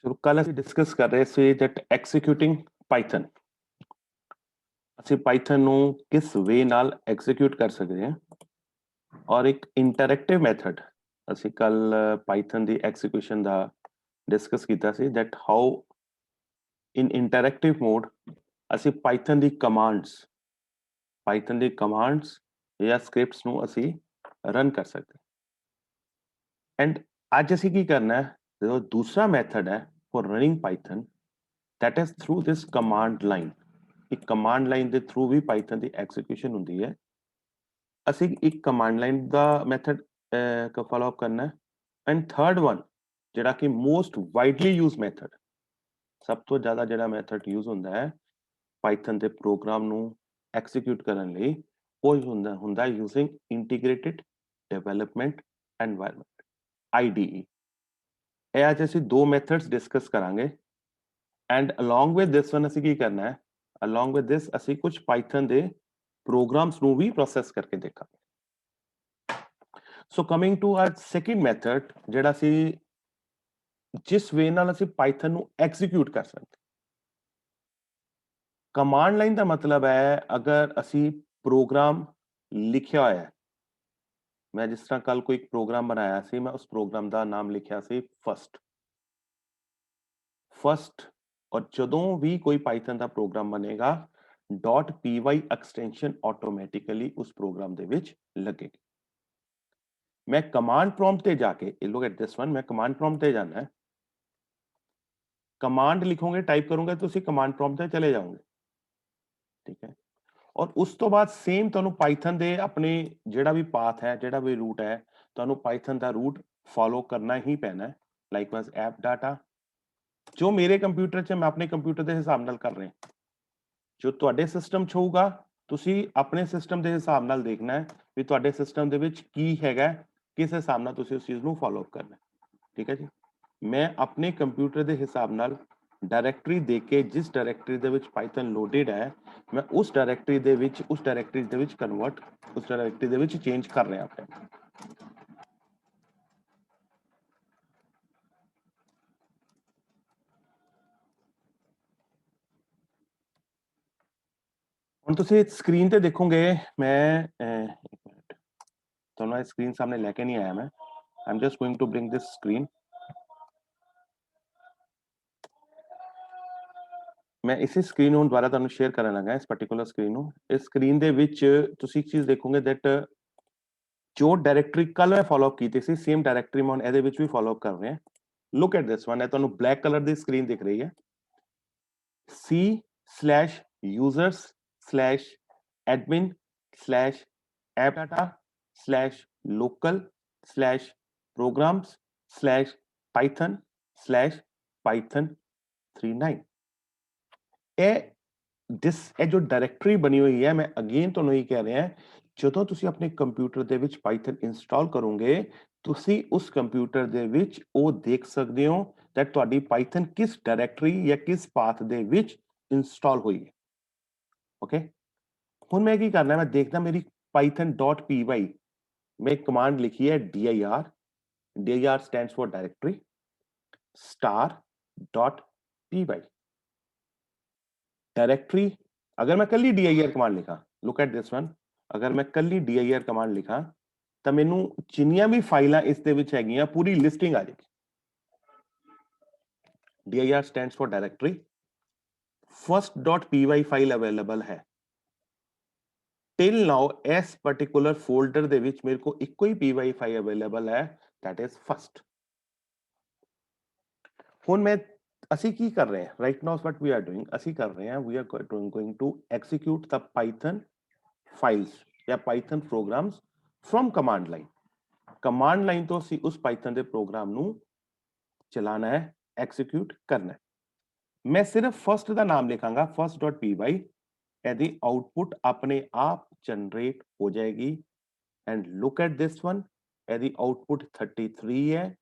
ਚਲੋ ਕੱਲ ਅਸੀਂ ਡਿਸਕਸ ਕਰ ਰਹੇ ਸੀ that executing Python ਅਸੀਂ Python ਨੂੰ ਕਿਸ ਵੇ ਨਾਲ ਐਗਜ਼ੀਕਿਊਟ ਕਰ ਸਕਦੇ ਹਾਂ ਔਰ ਇੱਕ ਇੰਟਰੈਕਟਿਵ ਮੈਥਡ ਅਸੀਂ ਕੱਲ Python ਦੀ ਐਗਜ਼ੀਕਿਊਸ਼ਨ ਦਾ ਡਿਸਕਸ ਕੀਤਾ ਸੀ that how in interactive mode ਅਸੀਂ Python ਦੀ ਕਮਾਂਡਸ ਜਾਂ ਸਕ੍ਰਿਪਟਸ ਨੂੰ ਅਸੀਂ ਰਨ ਕਰ ਸਕਦੇ ਐਂਡ ਅੱਜ ਅਸੀਂ ਕੀ ਕਰਨਾ ਹੈ ਜੋ ਦੂਸਰਾ ਮੈਥਡ ਹੈ for running Python that is through this command line ਇੱਕ ਕਮਾਂਡ ਲਾਈਨ ਦੇ ਥਰੂ ਵੀ Python ਦੀ ਐਗਜ਼ੀਕਿਊਸ਼ਨ ਹੁੰਦੀ ਹੈ ਅਸੀਂ ਇੱਕ ਕਮਾਂਡ ਲਾਈਨ ਦਾ ਮੈਥਡ ਫਾਲੋ ਅਪ ਕਰਨਾ ਹੈ ਐਂਡ ਥਰਡ ਵਨ ਜਿਹੜਾ ਕਿ ਮੋਸਟ ਵਾਈਡਲੀ ਯੂਜ਼ ਮੈਥਡ ਸਭ ਤੋਂ ਜ਼ਿਆਦਾ ਜਿਹੜਾ ਮੈਥਡ ਯੂਜ਼ ਹੁੰਦਾ ਹੈ Python ਦੇ ਪ੍ਰੋਗਰਾਮ ਨੂੰ ਐਗਜ਼ੀਕਿਊਟ ਕਰਨ ਲਈ ਉਹ ਹੁੰਦਾ using integrated development environment IDE ਇਹ ਅੱਜ ਅਸੀਂ ਦੋ ਮੈਥਡਸ ਡਿਸਕਸ ਕਰਾਂਗੇ and along with this one ਅਸੀਂ ਕੀ ਕਰਨਾ ਹੈ along with this ਅਸੀਂ ਕੁਝ Python ਦੇ ਪ੍ਰੋਗਰਾਮਸ ਨੂੰ ਵੀ ਪ੍ਰੋਸੈਸ ਕਰਕੇ ਦੇਖਾਂਗੇ so coming to our second method ਜਿਹੜਾ ਸੀ ਜਿਸ ਵੇ ਨਾਲ ਅਸੀਂ Python ਨੂੰ ਐਗਜ਼ੀਕਿਊਟ ਕਰ ਸਕਦੇ ਕਮਾਂਡ ਲਾਈਨ ਦਾ ਮਤਲਬ ਹੈ ਅਗਰ ਅਸੀਂ ਪ੍ਰੋਗਰਾਮ ਲਿਖਿਆ ਹੋਇਆ ਹੈ ਮੈਂ ਜਿਸ ਤਰ੍ਹਾਂ ਕੱਲ ਕੋਈ ਪ੍ਰੋਗਰਾਮ ਬਣਾਇਆ ਸੀ ਮੈਂ ਉਸ ਪ੍ਰੋਗਰਾਮ ਦਾ ਨਾਮ ਲਿਖਿਆ ਸੀ ਫਸਟ ਔਰ ਜਦੋਂ ਵੀ ਕੋਈ Python ਦਾ ਪ੍ਰੋਗਰਾਮ ਬਣੇਗਾ .py ਐਕਸਟੈਂਸ਼ਨ ਆਟੋਮੈਟਿਕਲੀ ਉਸ ਪ੍ਰੋਗਰਾਮ ਦੇ ਵਿੱਚ ਲੱਗੇਗੀ ਮੈਂ ਕਮਾਂਡ ਪ੍ਰੌਂਪਟ ਤੇ ਜਾ ਕੇ ਲੁੱਕ ਐਟ ਦਿਸ ਵਨ ਮੈਂ ਕਮਾਂਡ ਪ੍ਰੌਂਪਟ ਤੇ ਜਾਣਾ ਹੈ ਕਮਾਂਡ ਲਿਖੋਗੇ ਟਾਈਪ ਕਰੋਗੇ ਤੁਸੀਂ ਕਮਾਂਡ ਪ੍ਰੌਂਪਟ ਤੇ ਚਲੇ ਜਾਓਗੇ ਠੀਕ ਹੈ ਔਰ ਉਸ ਤੋਂ ਬਾਅਦ ਸੇਮ ਤੁਹਾਨੂੰ Python ਦੇ ਆਪਣੇ ਜਿਹੜਾ ਵੀ ਪਾਥ ਹੈ ਜਿਹੜਾ ਵੀ ਰੂਟ ਹੈ ਤੁਹਾਨੂੰ Python ਦਾ ਰੂਟ ਫਾਲੋ ਕਰਨਾ ਹੀ ਪੈਣਾ ਹੈ ਲਾਈਕਵਾਈਜ਼ ਐਪ ਡਾਟਾ ਜੋ ਮੇਰੇ ਕੰਪਿਊਟਰ 'ਚ ਮੈਂ ਆਪਣੇ ਕੰਪਿਊਟਰ ਦੇ ਹਿਸਾਬ ਨਾਲ ਕਰ ਰਿਹਾ ਜੋ ਤੁਹਾਡੇ ਸਿਸਟਮ 'ਚ ਹੋਊਗਾ ਤੁਸੀਂ ਆਪਣੇ ਸਿਸਟਮ ਦੇ ਹਿਸਾਬ ਨਾਲ ਦੇਖਣਾ ਹੈ ਵੀ ਤੁਹਾਡੇ ਸਿਸਟਮ ਦੇ ਵਿੱਚ ਕੀ ਹੈਗਾ ਕਿਸ ਹਿਸਾਬ ਨਾਲ ਤੁਸੀਂ ਉਸ ਚੀਜ਼ ਨੂੰ ਫਾਲੋ ਅਪ ਕਰਨਾ ਠੀਕ ਹੈ ਜੀ ਮੈਂ ਆਪਣੇ ਕੰਪਿਊਟਰ ਦੇ ਹਿਸਾਬ ਨਾਲ ਡਾਇਰੈਕਟਰੀ ਦੇ ਕੇ ਜਿਸ ਡਾਇਰੈਕਟਰੀ ਦੇ ਵਿੱਚ Python ਲੋਡਡ ਹੈ ਮੈਂ ਉਸ ਡਾਇਰੈਕਟਰੀ ਦੇ ਵਿੱਚ ਕਨਵਰਟ ਉਸ ਡਾਇਰੈਕਟਰੀ ਦੇ ਵਿੱਚ ਚੇਂਜ ਕਰ ਰਿਹਾ ਹਾਂ ਹੁਣ ਤੁਸੀਂ ਸਕਰੀਨ ਤੇ ਦੇਖੋਗੇ ਮੈਂ ਤੁਹਾਨੂੰ ਇਹ ਸਕਰੀਨ ਸਾਹਮਣੇ ਲੈ ਕੇ ਨਹੀਂ ਆਇਆ ਮੈਂ I'm just going to bring this screen ਮੈਂ ਇਸੇ ਸਕਰੀਨ ਨੂੰ ਦੁਬਾਰਾ ਤੁਹਾਨੂੰ ਸ਼ੇਅਰ ਕਰਨ ਲੱਗਾ ਇਸ ਪਾਰਟਿਕੂਲਰ ਸਕਰੀਨ ਨੂੰ ਇਸ ਸਕਰੀਨ ਦੇ ਵਿੱਚ ਤੁਸੀਂ ਇੱਕ ਚੀਜ਼ ਦੇਖੋਗੇ that ਜੋ ਡਾਇਰੈਕਟਰੀ ਕੱਲ ਮੈਂ ਫਾਲੋ ਅਪ ਕੀਤੀ ਸੀ ਸੇਮ ਡਾਇਰੈਕਟਰੀ ਮੈਂ ਇਹਦੇ ਵਿੱਚ ਵੀ ਫਾਲੋ ਅਪ ਕਰ ਰਿਹਾ ਲੁੱਕ ਐਟ ਦਿਸ ਵਨ ਇਹ ਤੁਹਾਨੂੰ ਬਲੈਕ ਕਲਰ ਦੀ ਸਕਰੀਨ ਦਿਖ ਰਹੀ ਹੈ C/users/admin/appdata/local/programs/python/python39 ਇਹ ਜੋ ਡਾਇਰੈਕਟਰੀ ਬਣੀ ਹੋਈ ਹੈ ਮੈਂ ਅਗੇਨ ਤੁਹਾਨੂੰ ਇਹ ਕਹਿ ਰਿਹਾ ਜਦੋਂ ਤੁਸੀਂ ਆਪਣੇ ਕੰਪਿਊਟਰ ਦੇ ਵਿੱਚ Python ਇੰਸਟਾਲ ਕਰੋਗੇ ਤੁਸੀਂ ਉਸ ਕੰਪਿਊਟਰ ਦੇ ਵਿੱਚ ਉਹ ਦੇਖ ਸਕਦੇ ਹੋ that ਤੁਹਾਡੀ Python ਕਿਸ ਡਾਇਰੈਕਟਰੀ ਜਾਂ ਕਿਸ ਪਾਥ ਦੇ ਵਿੱਚ ਇੰਸਟਾਲ ਹੋਈ ਹੈ ਓਕੇ ਹੁਣ ਮੈਂ ਕੀ ਕਰਨਾ ਮੈਂ ਦੇਖਦਾ ਮੇਰੀ python.py ਮੈਂ ਇੱਕ ਕਮਾਂਡ ਲਿਖੀ ਹੈ dir stands for directory *.py directory अगर मैं कल ही dir कमांड लिखा लुक एट दिस वन अगर मैं कल ही dir कमांड लिखा ਤਾਂ ਮੈਨੂੰ ਜਿੰਨੀਆਂ ਵੀ ਫਾਈਲਾਂ ਇਸ ਦੇ ਵਿੱਚ ਹੈਗੀਆਂ ਪੂਰੀ ਲਿਸਟਿੰਗ ਆ ਜਾਏਗੀ dir stands for directory first.py file available ਹੈ till now ਇਸ ਪਾਰਟਿਕੂਲਰ ਫੋਲਡਰ ਦੇ ਵਿੱਚ ਮੇਰੇ ਕੋ ਇੱਕੋ ਹੀ py ਫਾਈਲ ਅਵੇਲੇਬਲ ਹੈ that is first ਹੁਣ ਮੈਂ ਅਸੀਂ ਕੀ ਕਰ ਰਹੇ ਹਾਂ right now what we are doing ਅਸੀਂ ਕਰ ਰਹੇ ਹਾਂ we are going to execute the Python files ਜਾਂ Python programs from command line ਤੋਂ ਅਸੀਂ ਉਸ Python ਦੇ ਪ੍ਰੋਗਰਾਮ ਨੂੰ ਚਲਾਣਾ ਹੈ ਐਗਜ਼ੀਕਿਊਟ ਕਰਨਾ ਹੈ ਮੈਂ ਸਿਰਫ ਫਸਟ ਦਾ ਨਾਮ ਲਿਖਾਂਗਾ first.py ਇਹਦੀ ਆਉਟਪੁੱਟ ਆਪਣੇ ਆਪ ਜਨਰੇਟ ਹੋ ਜਾਏਗੀ and look at this one ਇਹਦੀ ਆਉਟਪੁੱਟ 33 ਹੈ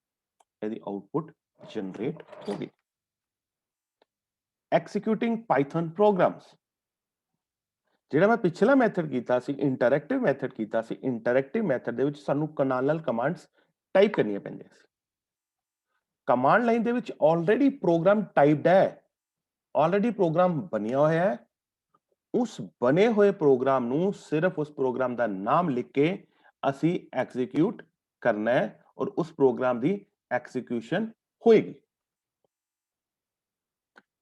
ਇਹਦੀ ਆਉਟਪੁੱਟ ਜਨਰੇਟ ਹੋ ਗਈ ਐਗਜ਼ੀਕਿਊਟਿੰਗ Python programs ਜਿਹੜਾ ਮੈਂ ਪਿਛਲਾ ਮੈਥਡ ਕੀਤਾ ਸੀ ਇੰਟਰੈਕਟਿਵ ਮੈਥਡ ਕੀਤਾ ਸੀ ਇੰਟਰੈਕਟਿਵ ਮੈਥਡ ਦੇ ਵਿੱਚ ਸਾਨੂੰ ਨਾਲ ਕਮਾਂਡਸ ਟਾਈਪ ਕਰਨੀਆਂ ਪੈਂਦੀਆਂ ਸੀ ਕਮਾਂਡ ਲਾਈਨ ਦੇ ਵਿੱਚ ਆਲਰੇਡੀ ਪ੍ਰੋਗਰਾਮ ਟਾਈਪਡ ਹੈ, ਆਲਰੇਡੀ ਪ੍ਰੋਗਰਾਮ ਬਣਿਆ ਹੋਇਆ ਹੈ। ਉਸ ਬਣੇ ਹੋਏ ਪ੍ਰੋਗਰਾਮ ਨੂੰ ਸਿਰਫ ਉਸ ਪ੍ਰੋਗਰਾਮ ਦਾ ਨਾਮ ਲਿਖ ਕੇ ਅਸੀਂ ਐਗਜ਼ੀਕਿਊਟ ਕਰਨਾ ਹੈ ਔਰ ਉਸ ਪ੍ਰੋਗਰਾਮ ਦੀ ਐਗਜ਼ੀਕਿਊਸ਼ਨ ਹੋਏਗੀ।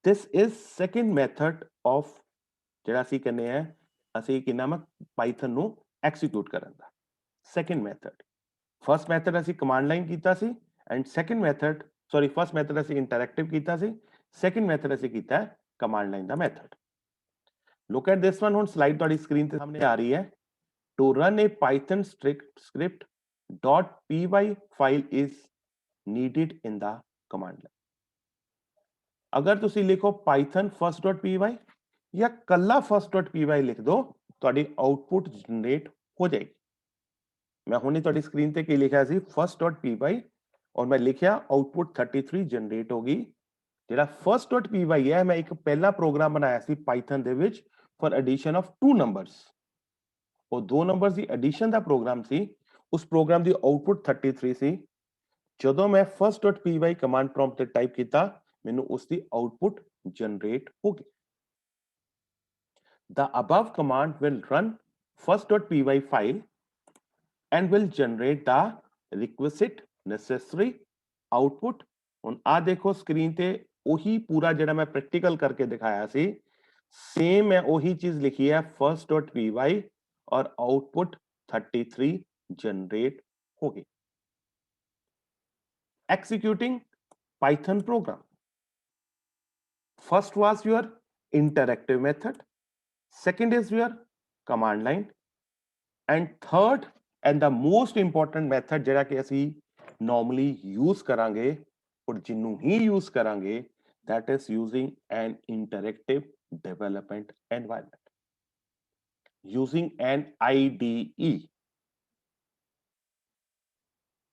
This is second method of ਜਿਹੜਾ ਅਸੀਂ ਕਹਿੰਦੇ ਆ ਅਸੀਂ ਕੀ ਨਾਮ ਪਾਈਥਨ ਨੂੰ ਐਗਜ਼ੀਕਿਊਟ ਕਰਨ ਦਾ ਸੈਕੰਡ ਮੈਥਡ। ਫਰਸਟ ਮੈਥਡ ਅਸੀਂ ਕਮਾਂਡ ਲਾਈਨ ਕੀਤਾ ਸੀ and second method first method ਅਸੀਂ ਇੰਟਰੈਕਟਿਵ ਕੀਤਾ ਸੀ, ਸੈਕੰਡ ਮੈਥਡ ਅਸੀਂ ਕੀਤਾ ਹੈ ਕਮਾਂਡ ਲਾਈਨ ਦਾ method. Look at this one, ਹੁਣ ਸਲਾਈਡ ਤੁਹਾਡੀ ਸਕਰੀਨ ਤੇ ਸਾਹਮਣੇ ਆ ਰਹੀ ਹੈ। To run a Python script .py file is needed in the command line। ਅਗਰ ਤੁਸੀਂ ਲਿਖੋ python first.py ਜਾਂ ਕੱਲਾ first.py ਲਿਖ ਦੋ, ਤੁਹਾਡੀ ਆਊਟਪੁੱਟ ਜਨਰੇਟ ਹੋ ਜਾਏਗੀ। ਮੈਂ ਹੁਣੇ ਤੁਹਾਡੀ ਸਕਰੀਨ ਤੇ ਕੀ ਲਿਖਿਆ ਸੀ first.py ਔਰ ਮੈਂ ਲਿਖਿਆ ਆਊਟਪੁੱਟ 33 ਜਨਰੇਟ ਹੋ ਗਈ। ਜਿਹੜਾ first.py ਹੈ ਮੈਂ ਇੱਕ ਪਹਿਲਾ ਪ੍ਰੋਗਰਾਮ ਬਣਾਇਆ ਸੀ ਪਾਈਥਨ ਦੇ ਵਿੱਚ ਫॉर ਐਡੀਸ਼ਨ ਆਫ 2 ਨੰਬਰਸ। ਉਹ 2 ਨੰਬਰਸ ਦੀ ਐਡੀਸ਼ਨ ਦਾ ਪ੍ਰੋਗਰਾਮ ਸੀ, ਉਸ ਪ੍ਰੋਗਰਾਮ ਦੀ ਆਊਟਪੁੱਟ 33 ਸੀ। ਜਦੋਂ ਮੈਂ first.py ਕਮਾਂਡ ਪ੍ਰੌਂਪਟ ਤੇ ਟਾਈਪ ਕੀਤਾ ਮੈਨੂੰ ਉਸ ਦੀ ਆਊਟਪੁੱਟ ਜਨਰੇਟ ਹੋ ਗਈ। The above command will run first.py file and will generate the requisite necessary output। ਹੁਣ ਆ ਦੇਖੋ ਸਕਰੀਨ ਤੇ ਉਹੀ ਪੂਰਾ ਜਿਹੜਾ ਮੈਂ ਪ੍ਰੈਕਟੀਕਲ ਕਰਕੇ ਦਿਖਾਇਆ ਸੀ, ਸੇਮ ਮੈਂ ਉਹੀ ਚੀਜ਼ ਲਿਖੀ ਹੈ first.py और आउटपुट 33 जनरेट हो गई। Executing Python program. First was your interactive method, second is your command line, and third and the most important method ਜਿਹੜਾ ਕਿ ਅਸੀਂ normally use ਕਰਾਂਗੇ ਔਰ ਜਿਹਨੂੰ ਹੀ use ਕਰਾਂਗੇ that is using an interactive development environment using an IDE।